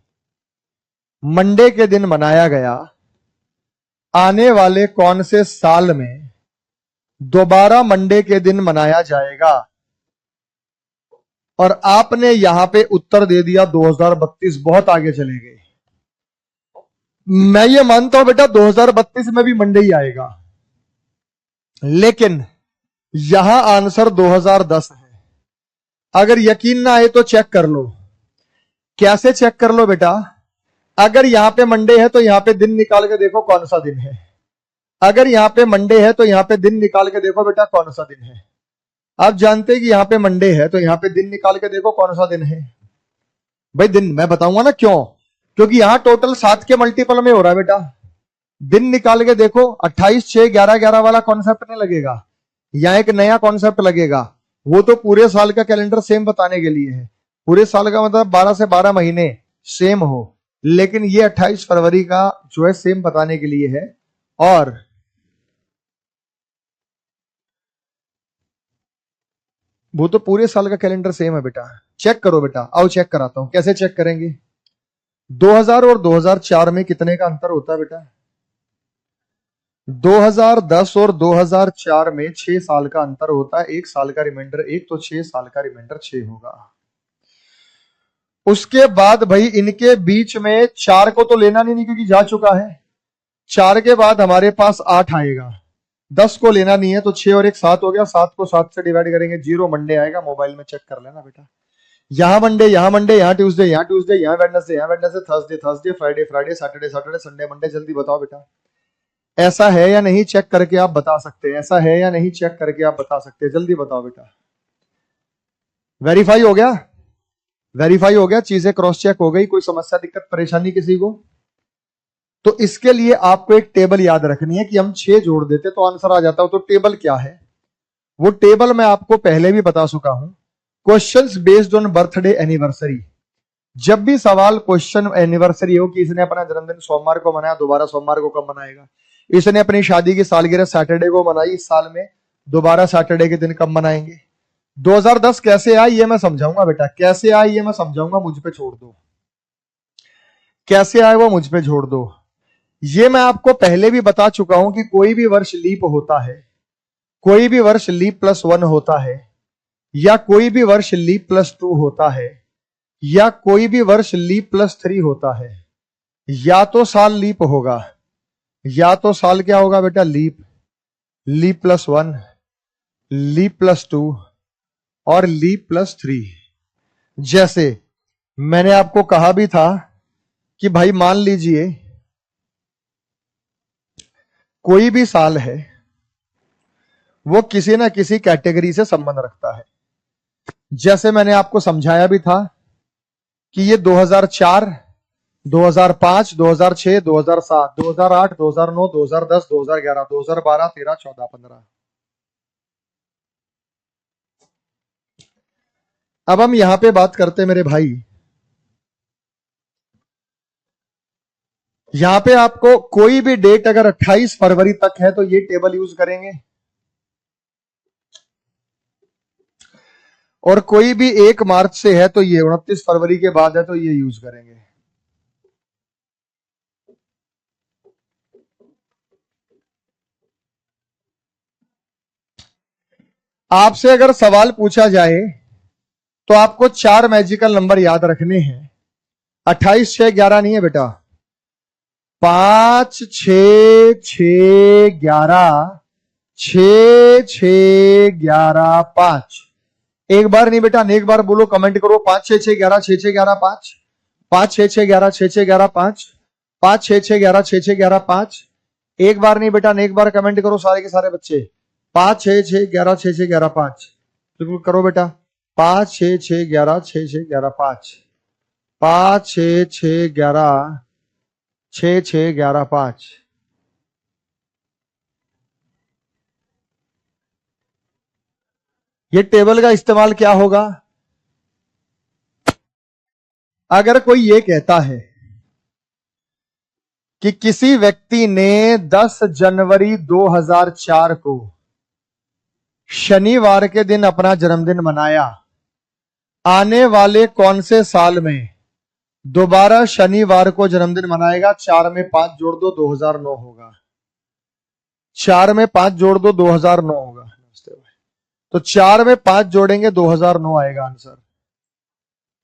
मंडे के दिन मनाया गया, आने वाले कौन से साल में दोबारा मंडे के दिन मनाया जाएगा? और आपने यहां पे उत्तर दे दिया 2032। बहुत आगे चले गए। मैं ये मानता हूं बेटा 2032 में भी मंडे ही आएगा, लेकिन यहां आंसर 2010 है। अगर यकीन ना आए तो चेक कर लो। कैसे चेक कर लो बेटा? अगर यहां पे मंडे है तो यहां पे दिन निकाल के देखो कौन सा दिन है। अगर यहां पे मंडे है तो यहां पे दिन निकाल के देखो बेटा कौन सा दिन है। आप जानते हैं कि यहां पे मंडे है तो यहां पे दिन निकाल के देखो कौन सा दिन है। भाई दिन मैं बताऊंगा ना क्यों, क्योंकि यहां टोटल 7 के मल्टीपल में हो रहा है बेटा। दिन निकाल के देखो 28 6 11 11 वाला कॉन्सेप्ट नहीं लगेगा, यहां एक नया कॉन्सेप्ट लगेगा। वो तो पूरे साल का कैलेंडर सेम बताने के लिए है। पूरे साल का मतलब 12 से 12 महीने सेम हो, लेकिन ये 28 फरवरी का जो है सेम बताने के लिए है। और वो तो पूरे साल का कैलेंडर सेम है बेटा। चेक करो बेटा, आओ चेक कराता हूं। कैसे चेक करेंगे? 2000 और 2004 में कितने का अंतर होता है बेटा? 2010 और 2004 में 6 साल का अंतर होता है। 1 साल का रिमाइंडर 1, तो 6 साल का रिमाइंडर 6 होगा। उसके बाद भाई इनके बीच में 4 को तो लेना नहीं क्योंकि जा चुका है। 4 के बाद हमारे पास 8 आएगा। 10 को लेना नहीं है तो 6 और 1 7 हो गया। 7 को 7 से डिवाइड करेंगे 0 मंडे आएगा। मोबाइल में चेक कर लेना बेटा। यहां मंडे, यहां मंडे, यहां ट्यूसडे, यहां ट्यूसडे, यहां वेडनेसडे, यहां Wednesday, Thursday Thursday, Friday Friday, Saturday Saturday, Sunday Monday. जल्दी बताओ बेटा, ऐसा है या नहीं? चेक करके आप बता सकते हैं। ऐसा है या नहीं? चेक करके आप बता सकते हैं। जल्दी बताओ बेटा। वेरीफाई हो गया? वेरीफाई हो गया, चीजें क्रॉस चेक हो गई। कोई समस्या दिक्कत परेशानी किसी को? तो इसके लिए आपको एक टेबल याद रखनी है कि हम 6 जोड़ देते तो आंसर आ जाता हो। तो टेबल क्या है? वो टेबल मैं आपको पहले भी बता चुका हूं। Questions based on birthday anniversary. जब भी सवाल क्वेश्चन एनिवर्सरी हो कि इसने अपना जन्मदिन सोमवार को मनाया, दोबारा सोमवार को कब मनाएगा। इसने अपनी शादी की सालगिरह सैटरडे को मनाई, इस साल में दोबारा सैटरडे के दिन कब मनाएंगे। 2010 कैसे आया ये मैं समझाऊंगा बेटा। कैसे आया ये मैं समझाऊंगा, मुझ पे छोड़ दो। कैसे आए वो मुझ पे छोड़ दो। ये मैं आपको पहले भी बता चुका हूं कि कोई भी वर्ष लीप होता है, कोई भी वर्ष लीप +1 होता है, या कोई भी वर्ष लीप +2 होता है, या कोई भी वर्ष लीप +3 होता है। या तो साल लीप होगा, या तो साल क्या होगा बेटा? लीप। लीप +1, लीप +2 और लीप +3। जैसे मैंने आपको कहा भी था कि भाई मान लीजिए कोई भी साल है वो किसी ना किसी कैटेगरी से संबंध रखता है। जैसे मैंने आपको समझाया भी था कि ये 2004, 2005, 2006, 2007, 2008, 2009, 2010, 2011, 2012, 13, 14, 15। अब हम यहां पे बात करते हैं मेरे भाई। यहां पे आपको कोई भी डेट अगर 28 फरवरी तक है तो ये टेबल यूज करेंगे, और कोई भी 1 मार्च से है तो ये 29 फरवरी के बाद है तो ये यूज करेंगे। आपसे अगर सवाल पूछा जाए तो आपको 4 मैजिकल नंबर याद रखने हैं। 28 6 11 नहीं है बेटा। 5 6 6 11, 6 6 11 5। एक बार नहीं बेटा, एक बार बोलो, कमेंट करो। 5 6 6 11 6 6 11 5, 5 6 6 11 6 6 11 5, 5 6 6 11 6 6 11 5। एक बार नहीं बेटा, एक बार कमेंट करो सारे के सारे बच्चे। 5 6 6 11 6 6 11 5। बिल्कुल करो बेटा। 5 6 6 11 6 6 11 5। 5 6 6 11 6 6 11 5। ये टेबल का इस्तेमाल क्या होगा? अगर कोई ये कहता है कि किसी व्यक्ति ने 10 जनवरी 2004 को शनिवार के दिन अपना जन्मदिन मनाया, आने वाले कौन से साल में दोबारा शनिवार को जन्मदिन मनाएगा? 4 में 5 जोड़ दो, 2009 होगा। 4 में 5 जोड़ दो, 2009 होगा। तो 4 में 5 जोड़ेंगे, 2009 आएगा आंसर।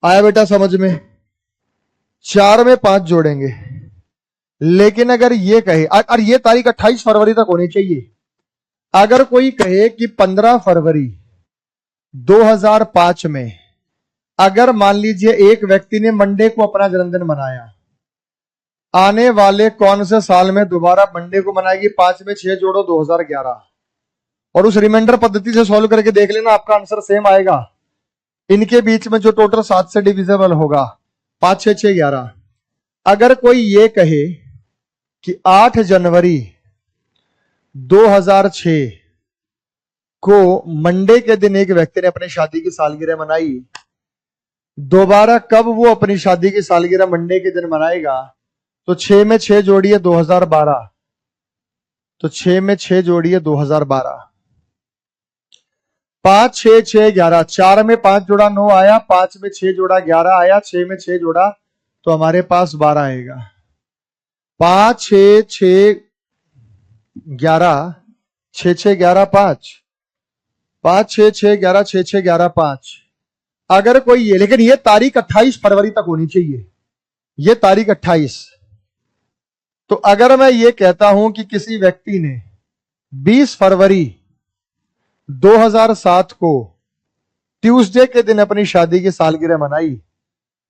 आया बेटा समझ में? 4 में 5 जोड़ेंगे। लेकिन अगर ये कहे, और ये तारीख 28 फरवरी तक होनी चाहिए। अगर कोई कहे कि 15 फरवरी 2005 में, अगर मान लीजिए एक व्यक्ति ने मंडे को अपना जन्मदिन मनाया, आने वाले कौन से साल में दोबारा मंडे को मनाएगी? 5 में 6 जोड़ो, 2011। और उस रिमाइंडर पद्धति से सॉल्व करके देख लेना, आपका आंसर सेम आएगा। इनके बीच में जो टोटल 7 से डिविजिबल होगा, 5 6 6 11। अगर कोई ये कहे कि 8 जनवरी 2006 को मंडे के दिन एक व्यक्ति ने अपनी शादी की सालगिरह मनाई, दोबारा कब वो अपनी शादी की सालगिरह मंडे के दिन मनाएगा? तो 6 में 6 जोड़िए, 2012। तो 6 में 6 जोड़िए, 2012। 5 6 6 11। 4 में 5 जोड़ा 9 आया, 5 में 6 जोड़ा 11 आया, 6 में 6 जोड़ा तो हमारे पास 12 आएगा। 5 6 6 11 6 6 11 5। 5 6 6 11 6 6 11 5। अगर कोई ये, लेकिन ये तारीख 28 फरवरी तक होनी चाहिए, ये तारीख 28। तो अगर मैं ये कहता हूं कि किसी व्यक्ति ने 20 फरवरी 2007 को ट्यूसडे के दिन अपनी शादी की सालगिरह मनाई,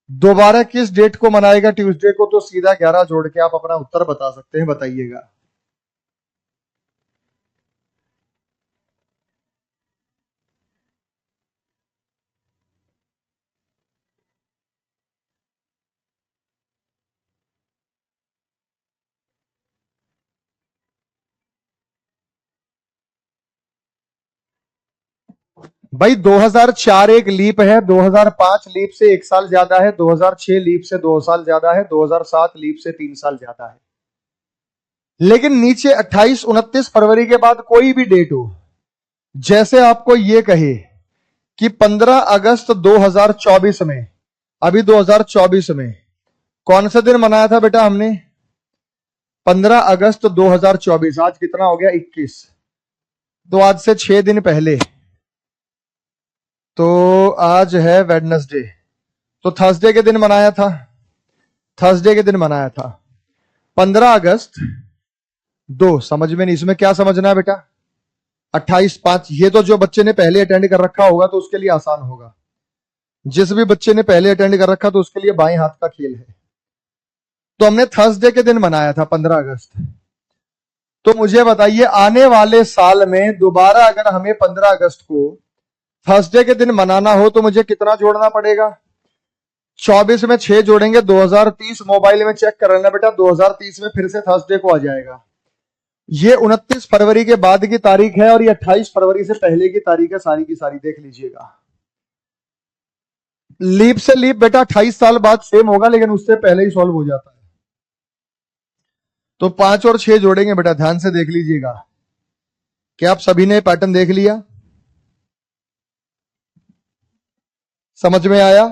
दोबारा किस डेट को मनाएगा ट्यूसडे को? तो सीधा 11 जोड़ के आप अपना उत्तर बता सकते हैं, बताइएगा। भाई 2004 एक लीप है, 2005 लीप से 1 साल ज्यादा है, 2006 लीप से 2 साल ज्यादा है, 2007 लीप से 3 साल ज्यादा है। लेकिन नीचे 28 29 फरवरी के बाद कोई भी डेट हो, जैसे आपको ये कहे कि 15 अगस्त 2024 में, अभी 2024 में कौन सा दिन मनाया था बेटा हमने? 15 अगस्त 2024। आज कितना हो गया? 21। तो आज से 6 दिन पहले, तो आज है वेडनेसडे, तो थर्सडे के दिन मनाया था, थर्सडे के दिन मनाया था 15 अगस्त 2। समझ में नहीं? इसमें क्या समझना है बेटा? 28/5। ये तो जो बच्चे ने पहले अटेंड कर रखा होगा तो उसके लिए आसान होगा। जिस भी बच्चे ने पहले अटेंड कर रखा तो उसके लिए बाएं हाथ का खेल है। तो हमने थर्सडे के दिन मनाया था 15 अगस्त। तो मुझे बताइए, आने वाले साल में दोबारा अगर हमें 15 अगस्त को थर्सडे के दिन मनाना हो तो मुझे कितना जोड़ना पड़ेगा? 24 में 6 जोड़ेंगे, 2030। मोबाइल में चेक कर लेना बेटा, 2030 में फिर से थर्सडे को आ जाएगा। ये 29 फरवरी के बाद की तारीख है और ये 28 फरवरी से पहले की तारीख है, सारी की सारी देख लीजिएगा। लीप से लीप बेटा 28 साल बाद सेम होगा, लेकिन उससे पहले ही सॉल्व हो जाता है। तो 5 और 6 जोड़ेंगे बेटा, ध्यान से देख लीजिएगा। क्या आप सभी ने पैटर्न देख लिया? समझ में आया?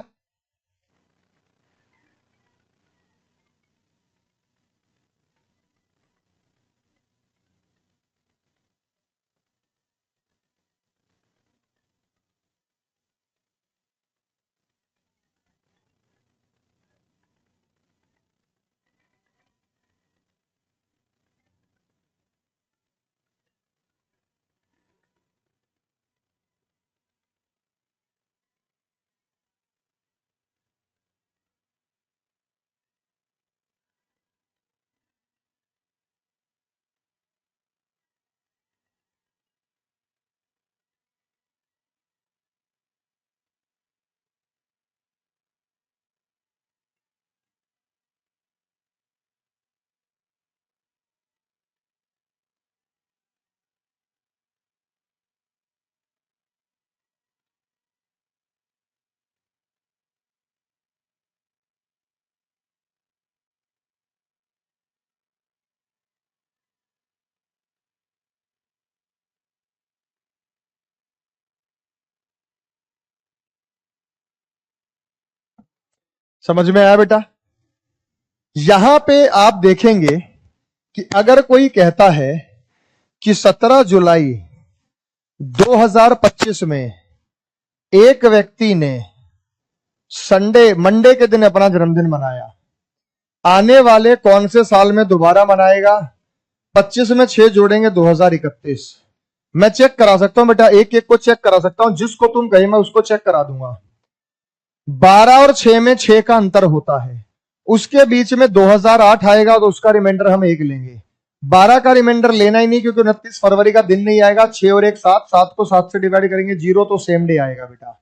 समझ में आया बेटा? यहां पे आप देखेंगे कि अगर कोई कहता है कि 17 जुलाई 2025 में एक व्यक्ति ने मंडे के दिन अपना जन्मदिन मनाया, आने वाले कौन से साल में दोबारा मनाएगा? 25 में 6 जोड़ेंगे 2031। मैं चेक करा सकता हूं बेटा, एक एक को चेक करा सकता हूं, जिसको तुम कहे मैं उसको चेक करा दूंगा। 12 और 6 में 6 का अंतर होता है, उसके बीच में 2008 आएगा तो उसका रिमाइंडर हम 1 लेंगे। 12 का रिमाइंडर लेना ही नहीं, क्योंकि 29 फरवरी का दिन नहीं आएगा। 6 और 1 7, 7 को 7 से डिवाइड करेंगे, 0 तो सेम डे आएगा बेटा।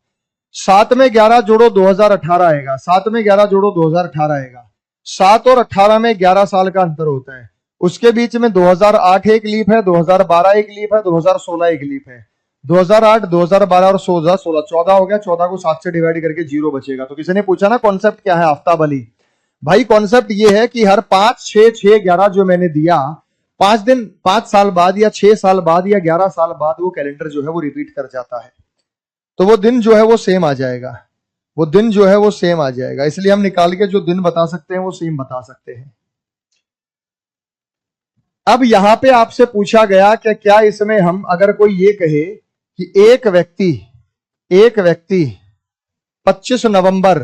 7 में 11 जोड़ो 2018 आएगा, 7 में 11 जोड़ो 2018 आएगा। 7 और 18 में 11 साल का अंतर होता है, उसके बीच में 2008 एक लीप है, 2012 एक लीप है, 2016 एक लीप है। 2008, 2012 और 16 14 हो गया। 14 को 7 से डिवाइड करके 0 बचेगा। तो किसी ने पूछा ना कॉन्सेप्ट क्या है आफ्ताब अली भाई? कॉन्सेप्ट ये है कि हर 5 6 6 11 जो मैंने दिया, 5 साल बाद या 6 साल बाद या 11 साल बाद वो कैलेंडर जो है वो रिपीट कर जाता है, तो वो दिन जो है वो सेम आ जाएगा, वो दिन जो है वो सेम आ जाएगा। इसलिए हम निकाल के जो दिन बता सकते हैं वो सेम बता सकते हैं। अब यहां पे आपसे पूछा गया कि क्या इसमें हम अगर कोई ये कहे कि एक व्यक्ति 25 नवंबर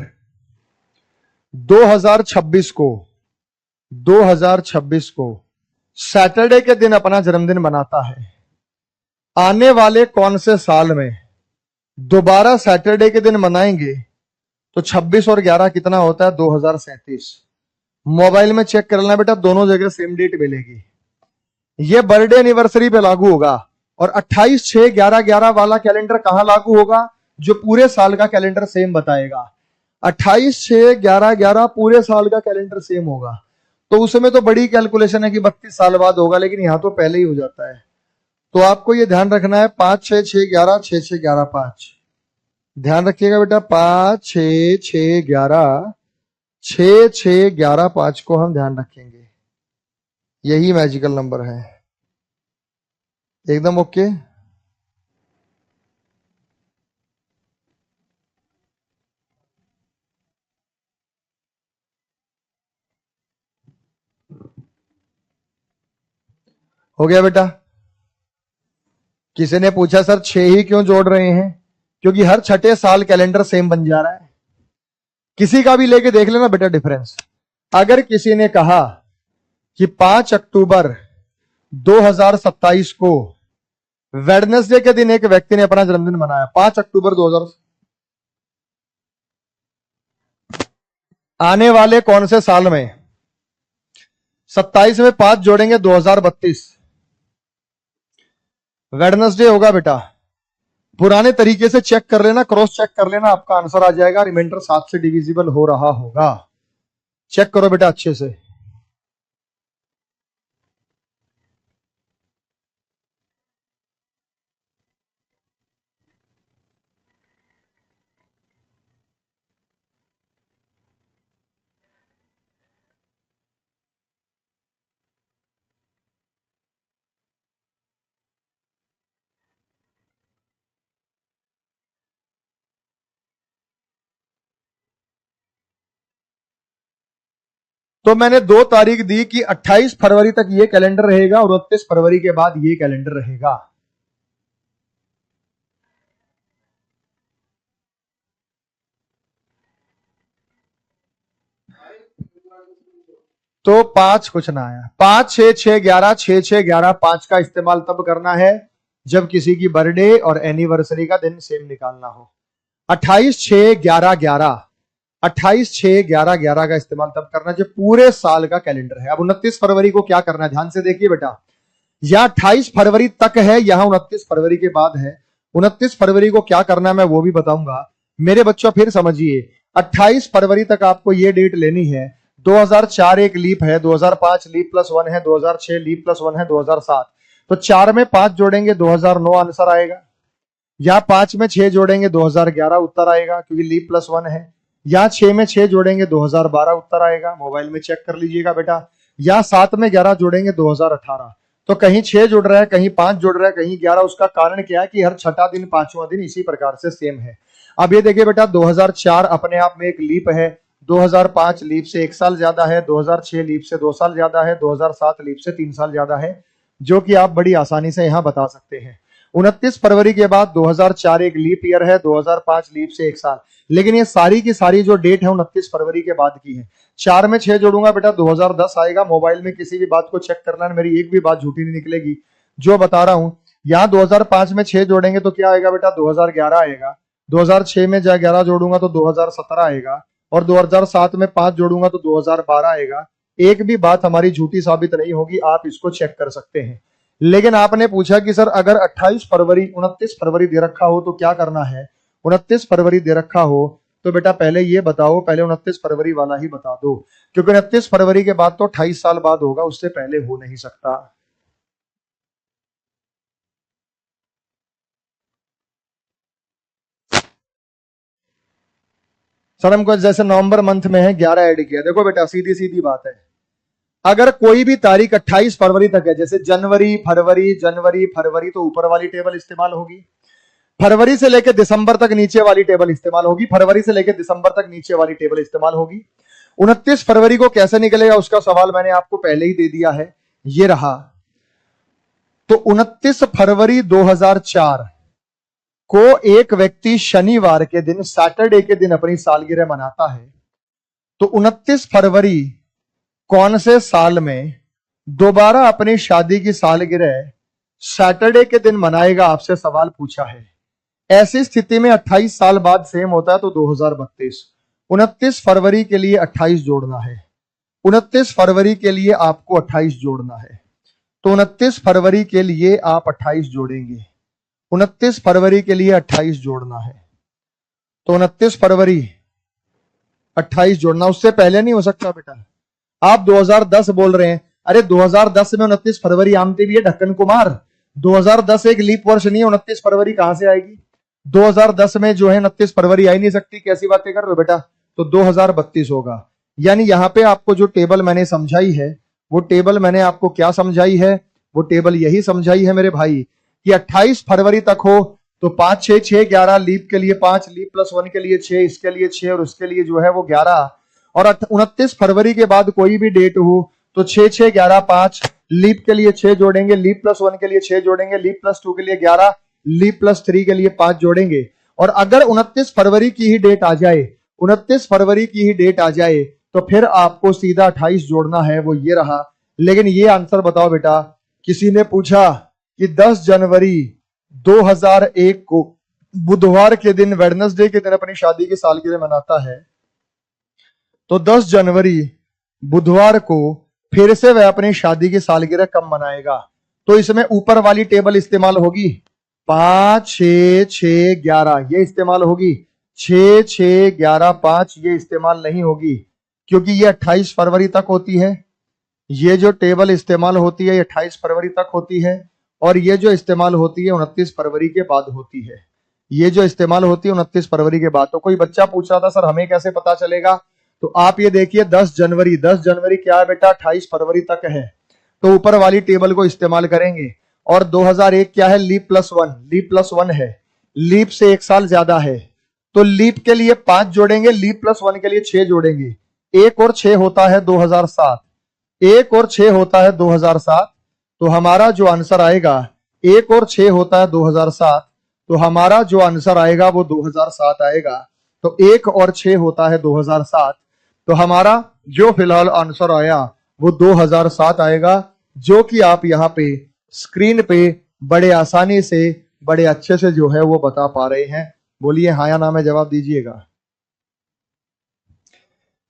2026 को सैटरडे के दिन अपना जन्मदिन मनाता है, आने वाले कौन से साल में दोबारा सैटरडे के दिन मनाएंगे? तो 26 और 11 कितना होता है? 2037। मोबाइल में चेक कर लेना बेटा, दोनों जगह सेम डेट मिलेगी। ये बर्थडे एनिवर्सरी पे लागू होगा। और 28 6 11 11 वाला कैलेंडर कहां लागू होगा? जो पूरे साल का कैलेंडर सेम बताएगा। 28 6 11 11 पूरे साल का कैलेंडर सेम होगा, तो उसमें तो बड़ी कैलकुलेशन है कि 32 साल बाद होगा, लेकिन यहां तो पहले ही हो जाता है। तो आपको ये ध्यान रखना है, 5 6 6 11 6 6 11 5। ध्यान रखिएगा बेटा, 5 6 6 11 6 6 11 5 को हम ध्यान रखेंगे। यही मैजिकल नंबर है। एकदम ओके। हो गया बेटा? किसी ने पूछा सर 6 ही क्यों जोड़ रहे हैं? क्योंकि हर छठे साल कैलेंडर सेम बन जा रहा है। किसी का भी लेके देख लेना बेटा डिफरेंस। अगर किसी ने कहा कि 5 अक्टूबर 2027 को वेडनेसडे के दिन एक व्यक्ति ने अपना जन्मदिन मनाया, 5 अक्टूबर 2000, आने वाले कौन से साल में? 27 में 5 जोड़ेंगे 2032, वेडनेसडे होगा बेटा। पुराने तरीके से चेक कर लेना, क्रॉस चेक कर लेना, आपका आंसर आ जाएगा। रिमाइंडर 7 से डिविजिबल हो रहा होगा। चेक करो बेटा अच्छे से। तो मैंने 2 तारीख दी कि 28 फरवरी तक ये कैलेंडर रहेगा और 29 फरवरी के बाद ये कैलेंडर रहेगा। तो 5 कुछ ना आया। 5 6 6 11 6 6 11 5 का इस्तेमाल तब करना है जब किसी की बर्थडे और एनिवर्सरी का दिन सेम निकालना हो। 28 6 11 11 28 6 11 11 का इस्तेमाल तब करना जब पूरे साल का कैलेंडर है। अब 29 फरवरी को क्या करना है, ध्यान से देखिए बेटा। यह 28 फरवरी तक है, यहां 29 फरवरी के बाद है। 29 फरवरी को क्या करना है मैं वो भी बताऊंगा। मेरे बच्चों फिर समझिए, 28 फरवरी तक आपको ये डेट लेनी है। 2004 एक लीप है, 2005 लीप प्लस 1 है, 2006 लीप प्लस 1 है, 2007। तो 4 में 5 जोड़ेंगे 2009 आंसर आएगा। या 5 में 6 जोड़ेंगे 2011 उत्तर आएगा, क्योंकि लीप प्लस 1 है। या 6 में 6 जोड़ेंगे 2012 उत्तर आएगा, मोबाइल में चेक कर लीजिएगा बेटा। या 7 में 11 जोड़ेंगे 2018। तो कहीं 6 जुड़ रहा है, कहीं 5 जुड़ रहा है, कहीं 11। उसका कारण क्या है कि हर छठा दिन 5वां दिन इसी प्रकार से सेम है। अब ये देखिए बेटा, 2004 अपने आप में एक लीप है, 2005 लीप से 1 साल ज्यादा है, 2006 लीप से 2 साल ज्यादा है, 2007 लीप से 3 साल ज्यादा है, जो कि आप बड़ी आसानी से यहां बता सकते हैं। 29 फरवरी के बाद 2004 एक लीप ईयर है, 2005 लीप से 1 साल। लेकिन ये सारी की सारी जो डेट है 29 फरवरी के बाद की है। 4 में 6 जोड़ूंगा बेटा 2010 आएगा। मोबाइल में किसी भी बात को चेक करना, मेरी एक भी बात झूठी नहीं निकलेगी, जो बता रहा हूं। यहां 2005 में 6 जोड़ेंगे तो क्या आएगा बेटा 2011 आएगा। 2006 में 11 जोड़ूंगा तो 2017 आएगा, और 2007 में 5 जोड़ूंगा तो 2012 आएगा। एक भी बात हमारी झूठी साबित नहीं होगी, आप इसको चेक कर सकते हैं। लेकिन आपने पूछा कि सर अगर 29 फरवरी दे रखा हो तो क्या करना है। 29 फरवरी दे रखा हो तो बेटा पहले ये बताओ, पहले 29 फरवरी वाला ही बता दो, क्योंकि 29 फरवरी के बाद तो 28 साल बाद होगा, उससे पहले हो नहीं सकता। सर हमको जैसे नवंबर मंथ में है 11 ऐड किया। देखो बेटा सीधी सीधी बात है, अगर कोई भी तारीख 28 फरवरी तक है, जैसे जनवरी फरवरी, तो ऊपर वाली टेबल इस्तेमाल होगी। फरवरी से लेकर दिसंबर तक नीचे वाली टेबल इस्तेमाल होगी। फरवरी से लेकर दिसंबर तक नीचे वाली टेबल इस्तेमाल होगी। 29 फरवरी को कैसे निकलेगा उसका सवाल मैंने आपको पहले ही दे दिया है, ये रहा। तो 29 फरवरी 2004 को एक व्यक्ति शनिवार के दिन, सैटरडे के दिन अपनी सालगिरह मनाता है। तो 29 फरवरी कौन से साल में दोबारा अपनी शादी की सालगिरह सैटरडे के दिन मनाएगा, आपसे सवाल पूछा है। ऐसी स्थिति में 28 साल बाद सेम होता है तो 2032। 29 फरवरी के लिए 28 जोड़ना है। 29 फरवरी के लिए आपको 28 जोड़ना है। तो 29 फरवरी के लिए आप 28 जोड़ेंगे। 29 फरवरी के लिए 28 जोड़ना है। तो 29 फरवरी 28 जोड़ना, उससे पहले नहीं हो सकता बेटा। आप 2010 बोल रहे हैं, अरे 2010 में 29 फरवरी आमती भी है ढक्कन कुमार। 2010 एक लीप वर्ष नहीं है, 29 फरवरी कहां से आएगी। 2010 में जो है 29 फरवरी आ ही नहीं सकती, कैसी बातें कर रहे हो बेटा। तो 2032 होगा। यानी यहां पे आपको जो टेबल मैंने समझाई है, वो टेबल मैंने आपको क्या समझाई है, वो टेबल यही समझाई है मेरे भाई कि 28 फरवरी तक हो तो 5 6 6 11, लीप के लिए 5, लीप प्लस 1 के लिए 6, इसके लिए 6 और उसके लिए जो है वो 11। और 29 फरवरी के बाद कोई भी डेट हो तो 6 6 11 5, लीप के लिए 6 जोड़ेंगे, लीप प्लस 1 के लिए 6 जोड़ेंगे, लीप प्लस 2 के लिए 11, लीप प्लस 3 के लिए 5 जोड़ेंगे। और अगर 29 फरवरी की ही डेट आ जाए, 29 फरवरी की ही डेट आ जाए तो फिर आपको सीधा 28 जोड़ना है, वो ये रहा। लेकिन ये आंसर बताओ बेटा, किसी ने पूछा कि 10 जनवरी 2001 को बुधवार के दिन, वेडनेसडे के दिन अपनी शादी की सालगिरह मनाता है, तो 10 जनवरी बुधवार को फिर से वह अपनी शादी की सालगिरह कब मनाएगा। तो इसमें ऊपर वाली टेबल इस्तेमाल होगी, 5 6 6 11 ये इस्तेमाल होगी, 6 6 11 5 ये इस्तेमाल नहीं होगी, क्योंकि ये 28 फरवरी तक होती है। ये जो टेबल इस्तेमाल होती है ये 28 फरवरी तक होती है, और ये जो इस्तेमाल होती है 29 फरवरी के बाद होती है। ये जो इस्तेमाल होती है 29 फरवरी के बाद। तो कोई बच्चा पूछ रहा था सर हमें कैसे पता चलेगा, तो आप ये देखिए 10 जनवरी क्या है बेटा 28 फरवरी तक है, तो ऊपर वाली टेबल को इस्तेमाल करेंगे। और 2001 क्या है, लीप प्लस 1 है, लीप से 1 साल ज्यादा है, तो लीप के लिए 5 जोड़ेंगे, लीप प्लस 1 के लिए 6 जोड़ेंगे, 1 और 6 होता है 2007, 1 और 6 होता है 2007। तो हमारा जो आंसर आएगा 1 और 6 होता है 2007, तो हमारा जो आंसर आएगा वो 2007 आएगा। तो 1 और 6 होता है 2007, तो हमारा जो फिलहाल आंसर आया वो 2007 आएगा, जो कि आप यहाँ पे स्क्रीन पे बड़े आसानी से, बड़े अच्छे से जो है वो बता पा रहे हैं। बोलिए हाँ या ना में जवाब दीजिएगा।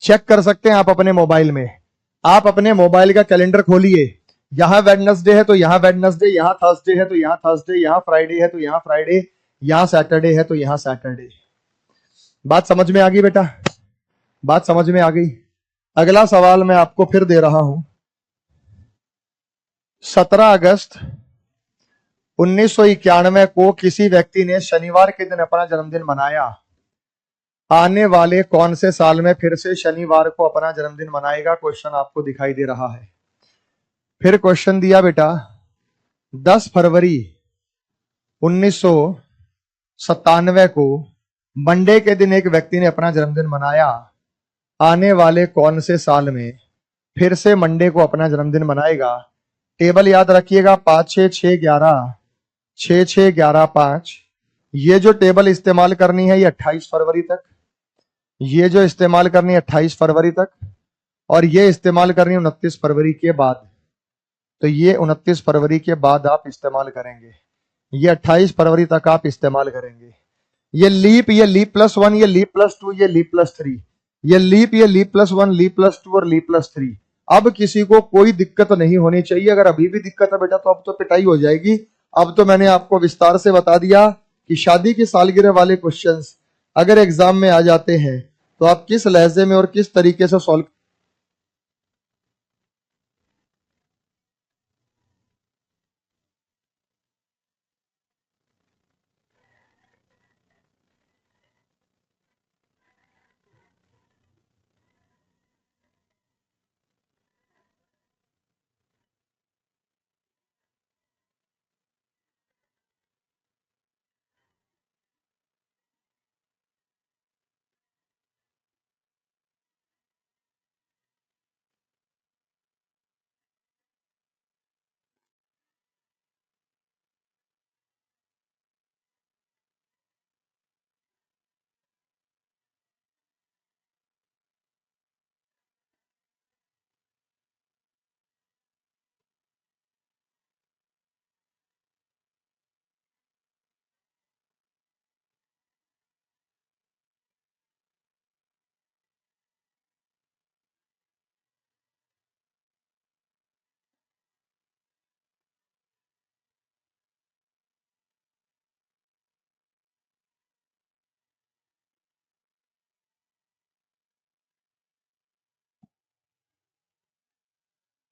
चेक कर सकते हैं आप अपने मोबाइल में, आप अपने मोबाइल का कैलेंडर खोलिए, यहां वेडनेसडे है तो यहां वेडनेसडे, यहां थर्सडे है तो यहां थर्सडे, यहां फ्राइडे है तो यहां फ्राइडे, यहां सैटरडे है तो यहां सैटरडे। बात समझ में आ गई बेटा, बात समझ में आ गई। अगला सवाल मैं आपको फिर दे रहा हूं। 17 अगस्त 1991 को किसी व्यक्ति ने शनिवार के दिन अपना जन्मदिन मनाया। आने वाले कौन से साल में फिर से शनिवार को अपना जन्मदिन मनाएगा, क्वेश्चन आपको दिखाई दे रहा है। फिर क्वेश्चन दिया बेटा 10 फरवरी 1997 को मंडे के दिन एक व्यक्ति ने अपना जन्मदिन मनाया। आने वाले कौन से साल में फिर से मंडे को अपना जन्मदिन मनाएगा? टेबल याद रखिएगा, 5 6 6 11 6 6 11 5। ये जो टेबल इस्तेमाल करनी है ये 28 फरवरी तक, ये जो इस्तेमाल करनी है 28 फरवरी तक, और ये इस्तेमाल करनी है 29 फरवरी के बाद। तो ये 29 फरवरी के बाद आप इस्तेमाल करेंगे, ये 28 फरवरी तक आप इस्तेमाल करेंगे। ये लीप +1, ये लीप +2, ये लीप +3, ये लीप +1, लीप +2 और लीप +3। अब किसी को कोई दिक्कत नहीं होनी चाहिए। अगर अभी भी दिक्कत है बेटा तो अब तो पिटाई हो जाएगी। अब तो मैंने आपको विस्तार से बता दिया कि शादी की सालगिरह वाले क्वेश्चंस अगर एग्जाम में आ जाते हैं तो आप किस लहजे में और किस तरीके से सॉल्व।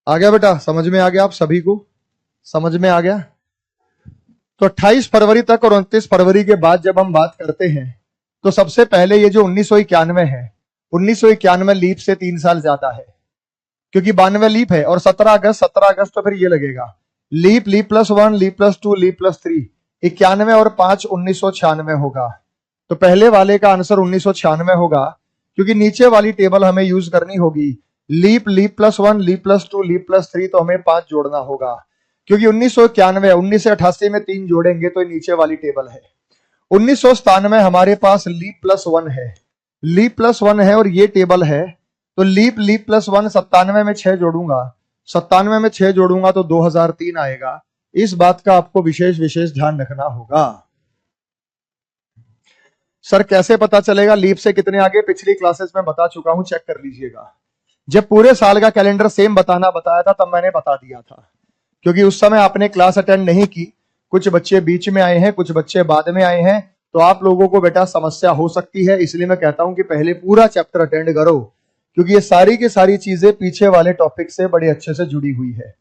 आ गया बेटा? समझ में आ गया? आप सभी को समझ में आ गया? तो 28 फरवरी तक और 29 फरवरी के बाद जब हम बात करते हैं तो सबसे पहले ये जो 1991 है, 1991 लीप से 3 साल ज्यादा है क्योंकि 92 लीप है, और 17 अगस्त तो फिर ये लगेगा लीप +1, लीप +2, लीप +3। 91 और 5 1996 होगा। तो पहले वाले का आंसर 1996 होगा क्योंकि नीचे वाली टेबल हमें यूज करनी होगी। लीप +1, लीप +2, लीप +3, तो हमें 5 जोड़ना होगा क्योंकि 1991 19 से 88 में 3 जोड़ेंगे तो नीचे वाली टेबल है। 1997 हमारे पास लीप +1 है, लीप +1 है और ये टेबल है। तो लीप +1 97 में 6 जोड़ूंगा, 97 में 6 जोड़ूंगा तो 2003 आएगा। इस बात का आपको विशेष ध्यान रखना होगा। सर कैसे पता चलेगा लीप से कितने आगे? पिछली क्लासेस में बता चुका हूं, चेक कर लीजिएगा। जब पूरे साल का कैलेंडर सेम बताया था तब मैंने बता दिया था, क्योंकि उस समय आपने क्लास अटेंड नहीं की। कुछ बच्चे बीच में आए हैं, कुछ बच्चे बाद में आए हैं, तो आप लोगों को बेटा समस्या हो सकती है। इसलिए मैं कहता हूं कि पहले पूरा चैप्टर अटेंड करो, क्योंकि ये सारी की सारी चीजें पीछे वाले टॉपिक से बड़े अच्छे से जुड़ी हुई है।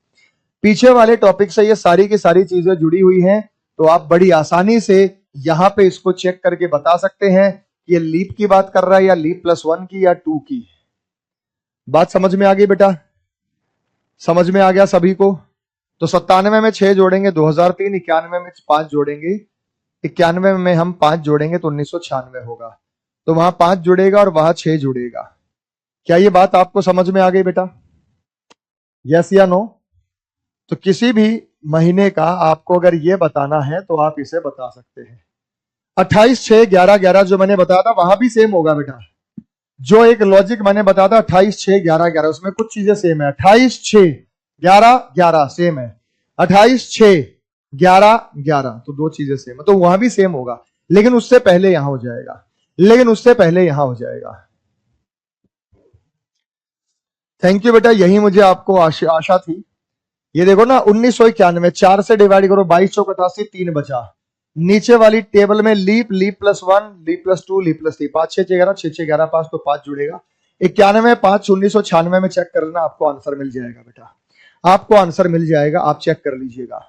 पीछे वाले टॉपिक से ये सारी की सारी चीजें जुड़ी हुई हैं, तो आप बड़ी आसानी से यहां पे इसको चेक करके बता सकते हैं कि ये लीप की बात कर रहा है या लीप +1 की या 2 की। बात समझ में आ गई बेटा? समझ में आ गया सभी को? तो 97 में 6 जोड़ेंगे 2003, 91 में 5 जोड़ेंगे, 91 में हम 5 जोड़ेंगे तो 1996 होगा। तो वहां 5 जुड़ेगा और वहां 6 जुड़ेगा। क्या ये बात आपको समझ में आ गई बेटा? यस या नो? तो किसी भी महीने का आपको अगर ये बताना है तो आप इसे बता सकते हैं। 28 6 11 11 जो मैंने बताया था वहां भी सेम होगा बेटा। जो एक लॉजिक मैंने बताया था 28 6 11 11, उसमें कुछ चीजें सेम है। 28 6 11 11 सेम है, 28 6 11 11 तो दो चीजें सेम है, तो वहां भी सेम होगा, लेकिन उससे पहले यहां हो जाएगा, लेकिन उससे पहले यहां हो जाएगा। थैंक यू बेटा, यही मुझे आपको आशा थी। ये देखो ना 1991 4 से डिवाइड करो, 22 चौक 88, 3 बचा। नीचे वाली टेबल में लीप +1, लीप +2, लीप +3, 5 6 11 6 6 11 5, तो 5 जुड़ेगा। 91 5 1996 में चेक कर लेना, आपको आंसर मिल जाएगा बेटा, आपको आंसर मिल जाएगा, आप चेक कर लीजिएगा।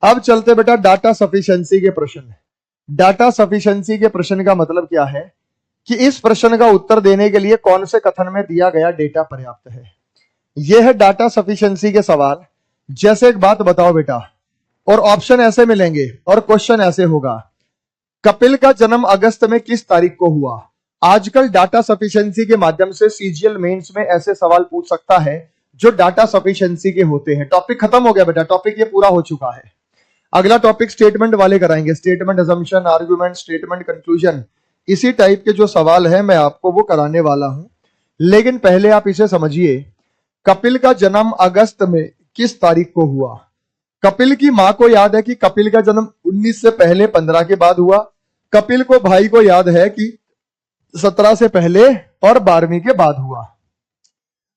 अब चलते बेटा डाटा सफिशिएंसी के प्रश्न। डाटा सफिशिएंसी के प्रश्न का मतलब क्या है कि इस प्रश्न का उत्तर देने के लिए कौन से कथन में दिया गया डेटा पर्याप्त है। यह है डाटा सफिशिएंसी के सवाल। जैसे एक बात बताओ बेटा, और ऑप्शन ऐसे मिलेंगे और क्वेश्चन ऐसे होगा, कपिल का जन्म अगस्त में किस तारीख को हुआ? आजकल डाटा सफिशिएंसी के माध्यम से सीजीएल मेंस में ऐसे सवाल पूछ सकता है जो डाटा सफिशिएंसी के होते हैं। टॉपिक खत्म हो गया बेटा, टॉपिक ये पूरा हो चुका है। अगला टॉपिक स्टेटमेंट वाले कराएंगे, statement assumption, argument, statement conclusion, इसी टाइप के जो सवाल है मैं आपको वो कराने वाला हूं। लेकिन पहले आप इसे समझिए, कपिल का जन्म अगस्त में किस तारीख को हुआ? कपिल की मां को याद है कि कपिल का जन्म 19 से पहले 15 के बाद हुआ। कपिल को भाई को याद है कि 17 से पहले और 12वीं के बाद हुआ।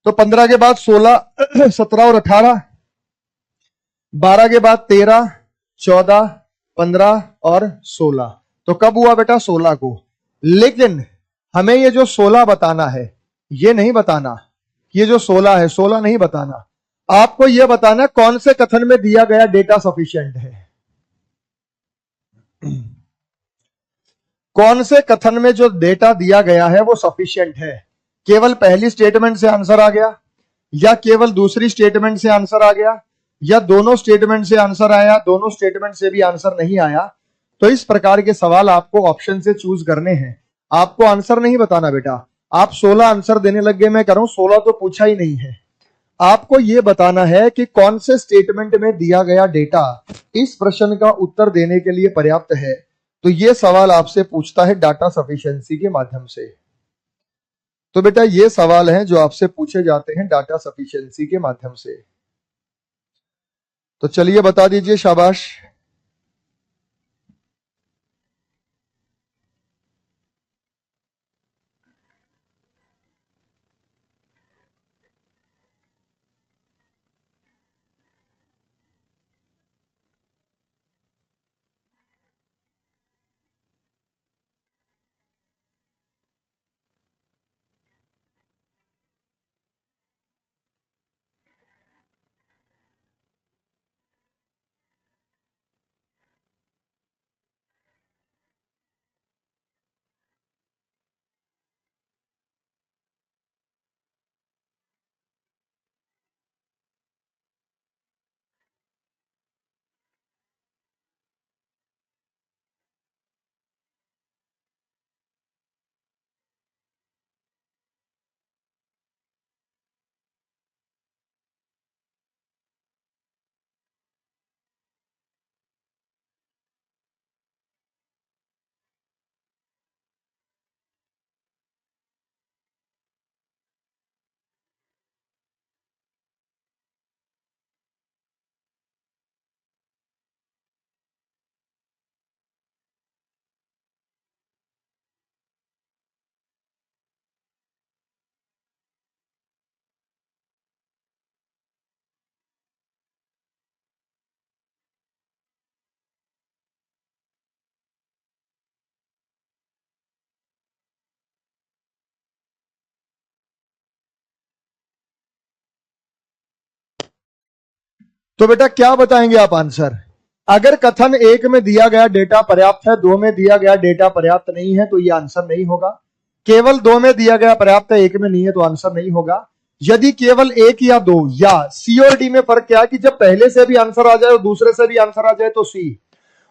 तो 15 के बाद 16 17 और 18, 12 के बाद 13, 14, 15 और 16। तो कब हुआ बेटा? 16 को। लेकिन हमें ये जो 16 बताना है, ये नहीं बताना ये जो 16 है 16 नहीं बताना। आपको यह बताना कौन से कथन में दिया गया डेटा सफिशिएंट है। कौन से कथन में जो डेटा दिया गया है वो सफिशिएंट है। केवल पहली स्टेटमेंट से आंसर आ गया, या केवल दूसरी स्टेटमेंट से आंसर आ गया, या दोनों स्टेटमेंट से आंसर आया, दोनों स्टेटमेंट से भी आंसर नहीं आया। तो इस प्रकार के सवाल आपको ऑप्शन से चूज करने हैं। आपको आंसर नहीं बताना बेटा। आप 16 आंसर देने लग गए, मैं कह रहा हूं 16 तो पूछा ही नहीं है। आपको यह बताना है कि कौन से स्टेटमेंट में दिया गया डेटा इस प्रश्न का उत्तर देने के लिए पर्याप्त है। तो यह सवाल आपसे पूछता है डाटा सफिशिएंसी के माध्यम से। तो बेटा ये सवाल हैं जो आपसे पूछे जाते हैं डाटा सफिशिएंसी के माध्यम से। तो चलिए बता दीजिए, शाबाश। तो बेटा क्या बताएंगे आप आंसर? अगर कथन एक में दिया गया डेटा पर्याप्त है, दो में दिया गया डेटा पर्याप्त नहीं है, तो यह आंसर नहीं होगा। केवल दो में दिया गया पर्याप्त है, एक में नहीं है, तो आंसर नहीं होगा। यदि केवल एक या दो, या सी और डी में फर्क क्या है कि जब पहले से भी आंसर आ जाए और दूसरे से भी आंसर आ जाए तो सी,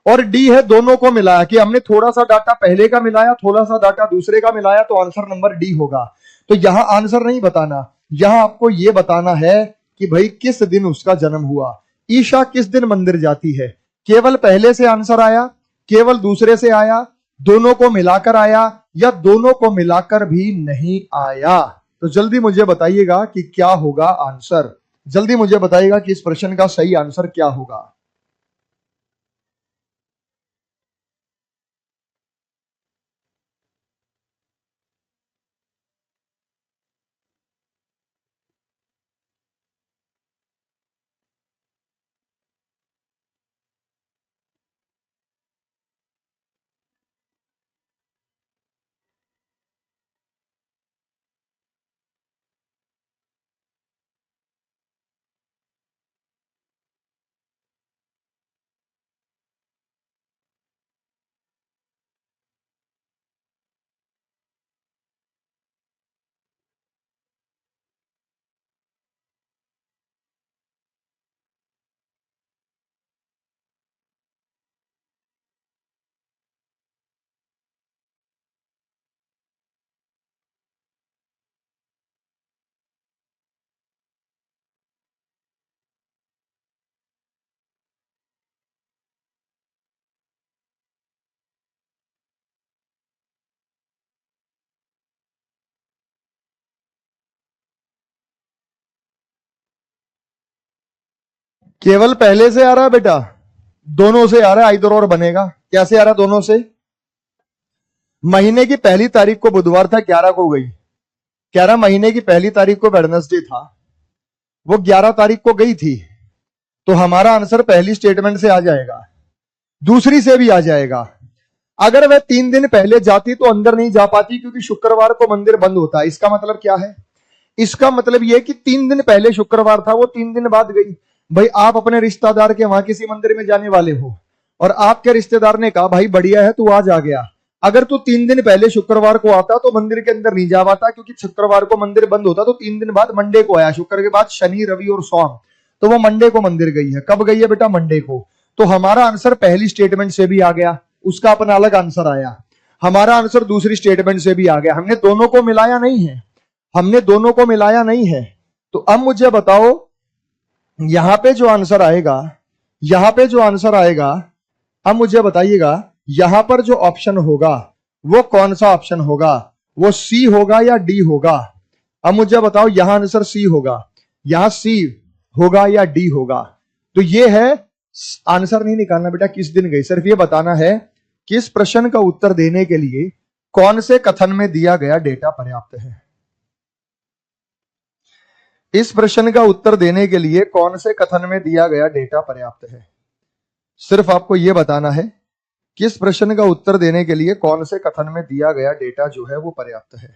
और डी है दोनों को मिलाया कि हमने थोड़ा सा डाटा पहले का मिलाया, थोड़ा सा डाटा दूसरे का मिलाया, तो आंसर नंबर डी होगा। तो यहां आंसर नहीं बताना, यहां आपको यह बताना है कि भाई किस दिन उसका जन्म हुआ, ईशा किस दिन मंदिर जाती है। केवल पहले से आंसर आया, केवल दूसरे से आया, दोनों को मिलाकर आया, या दोनों को मिलाकर भी नहीं आया। तो जल्दी मुझे बताइएगा कि क्या होगा आंसर। जल्दी मुझे बताइएगा कि इस प्रश्न का सही आंसर क्या होगा। केवल पहले से आ रहा है बेटा, दोनों से आ रहा है, इधर और बनेगा। कैसे आ रहा है दोनों से? महीने की पहली तारीख को बुधवार था, 11 को गई। 11 महीने की पहली तारीख को वेडनेसडे था, वो 11 तारीख को गई थी। तो हमारा आंसर पहली स्टेटमेंट से आ जाएगा, दूसरी से भी आ जाएगा। अगर वह 3 दिन पहले जाती तो अंदर नहीं जा पाती, क्योंकि शुक्रवार को मंदिर बंद होता है। इसका मतलब क्या है? इसका मतलब यह कि 3 दिन पहले शुक्रवार था, वो 3 दिन बाद गई। भाई आप अपने रिश्तेदार के वहां किसी मंदिर में जाने वाले हो और आपके रिश्तेदार ने कहा भाई बढ़िया है तू आज आ गया। अगर तू 3 दिन पहले शुक्रवार को आता तो मंदिर के अंदर नहीं जा पाता, क्योंकि शुक्रवार को मंदिर बंद होता। तो 3 दिन बाद मंडे को आया, शुक्र के बाद शनि रवि और सोम, तो वो मंडे को मंदिर गई है। कब गई है बेटा? मंडे को। तो हमारा आंसर पहली स्टेटमेंट से भी आ गया, उसका अपना अलग आंसर आया। हमारा आंसर दूसरी स्टेटमेंट से भी आ गया। हमने दोनों को मिलाया नहीं है, हमने दोनों को मिलाया नहीं है। तो अब मुझे बताओ, यहां पे जो आंसर आएगा, यहां पे जो आंसर आएगा, अब मुझे बताइएगा यहां पर जो ऑप्शन होगा वो कौन सा ऑप्शन होगा? वो सी होगा या डी होगा? अब मुझे बताओ, यहां आंसर सी होगा, यहां सी होगा या डी होगा? तो ये है, आंसर नहीं निकालना बेटा किस दिन गई, सिर्फ ये बताना है किस प्रश्न का उत्तर देने के लिए कौन से कथन में दिया गया डेटा पर्याप्त है। इस प्रश्न का उत्तर देने के लिए कौन से कथन में दिया गया डेटा पर्याप्त है, सिर्फ आपको यह बताना है किस प्रश्न का उत्तर देने के लिए कौन से कथन में दिया गया डेटा जो है वो पर्याप्त है।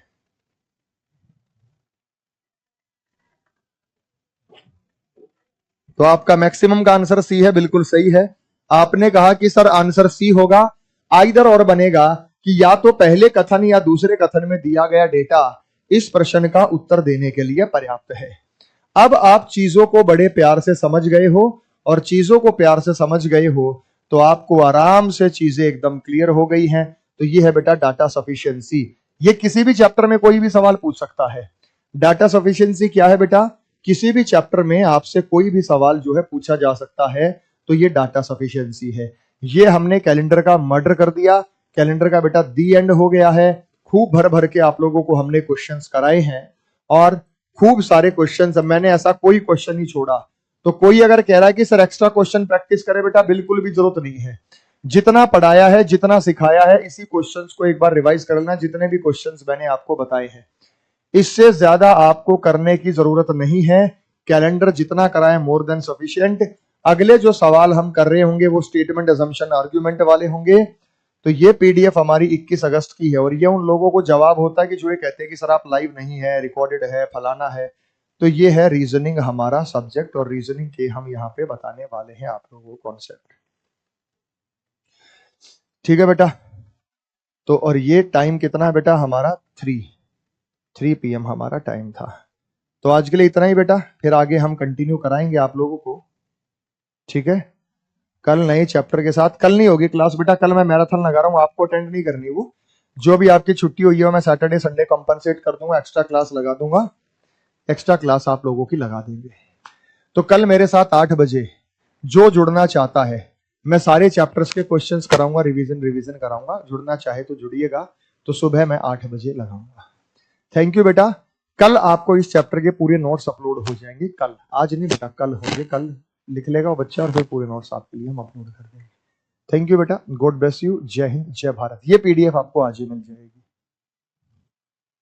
तो आपका मैक्सिमम का आंसर सी है, बिल्कुल सही है। आपने कहा कि सर आंसर सी होगा, आइदर और बनेगा कि या तो पहले कथन या दूसरे कथन में दिया गया डेटा इस प्रश्न का उत्तर देने के लिए पर्याप्त है। अब आप चीजों को बड़े प्यार से समझ गए हो, और चीजों को प्यार से समझ गए हो तो आपको आराम से चीजें एकदम क्लियर हो गई हैं। तो ये है बेटा डाटा सफिशिएंसी। ये किसी भी चैप्टर में कोई भी सवाल पूछ सकता है। डाटा सफिशिएंसी क्या है बेटा? किसी भी चैप्टर में आपसे कोई भी सवाल जो है पूछा जा सकता है, तो ये डाटा सफिशिएंसी है। ये हमने कैलेंडर का मर्डर कर दिया, कैलेंडर का बेटा दी एंड हो गया है। खूब भर भर के आप लोगों को हमने क्वेश्चंस कराए हैं, और खूब सारे क्वेश्चंस, मैंने ऐसा कोई क्वेश्चन नहीं छोड़ा। तो कोई अगर कह रहा है कि सर एक्स्ट्रा क्वेश्चन प्रैक्टिस करे, बेटा बिल्कुल भी जरूरत नहीं है। जितना पढ़ाया है, जितना सिखाया है, इसी क्वेश्चंस को एक बार रिवाइज कर लेना, जितने भी क्वेश्चंस मैंने आपको बताए हैं। इससे ज्यादा आपको करने की जरूरत नहीं है। कैलेंडर जितना कराए मोर देन सफिशिएंट। अगले जो सवाल हम कर रहे होंगे वो स्टेटमेंट, असम्पशन, आर्ग्यूमेंट वाले होंगे। तो ये पीडीएफ हमारी 21 अगस्त की है, और ये उन लोगों को जवाब होता है कि जो ये कहते हैं कि सर आप लाइव नहीं है, रिकॉर्डेड है, फलाना है। तो ये है रीजनिंग हमारा सब्जेक्ट, और रीजनिंग के हम यहाँ पे बताने वाले हैं आप लोगों को कॉन्सेप्ट। ठीक है बेटा? तो और ये टाइम कितना है बेटा हमारा? 3 PM हमारा टाइम था। तो आज के लिए इतना ही बेटा, फिर आगे हम कंटिन्यू कराएंगे आप लोगों को। ठीक है? कल नए चैप्टर के साथ। कल नहीं होगी क्लास बेटा, कल मैं मैराथन लगा रहा हूँ, आपको अटेंड नहीं करनी। वो जो भी आपकी छुट्टी हुई है मैं सैटरडे संडे कंपनसेट कर दूंगा, एक्स्ट्रा क्लास लगा दूंगा, एक्स्ट्रा क्लास आप लोगों की लगा देंगे। तो कल मेरे साथ 8 बजे जो जुड़ना चाहता है, मैं सारे चैप्टर्स के क्वेश्चंस कराऊंगा, रिवीजन कराऊंगा। जुड़ना चाहे तो जुड़िएगा। तो सुबह मैं 8 बजे लगाऊंगा। थैंक यू बेटा। कल आपको इस चैप्टर के पूरे नोट्स अपलोड हो जाएंगे। कल, आज नहीं बेटा, कल होंगे। कल लिख लेगा वो बच्चा, और फिर पूरे नोट्स आपके लिए हम अपलोड कर देंगे। थैंक यू बेटा, गॉड ब्लेस यू, जय हिंद, जय भारत। ये पीडीएफ आपको आज ही मिल जाएगी।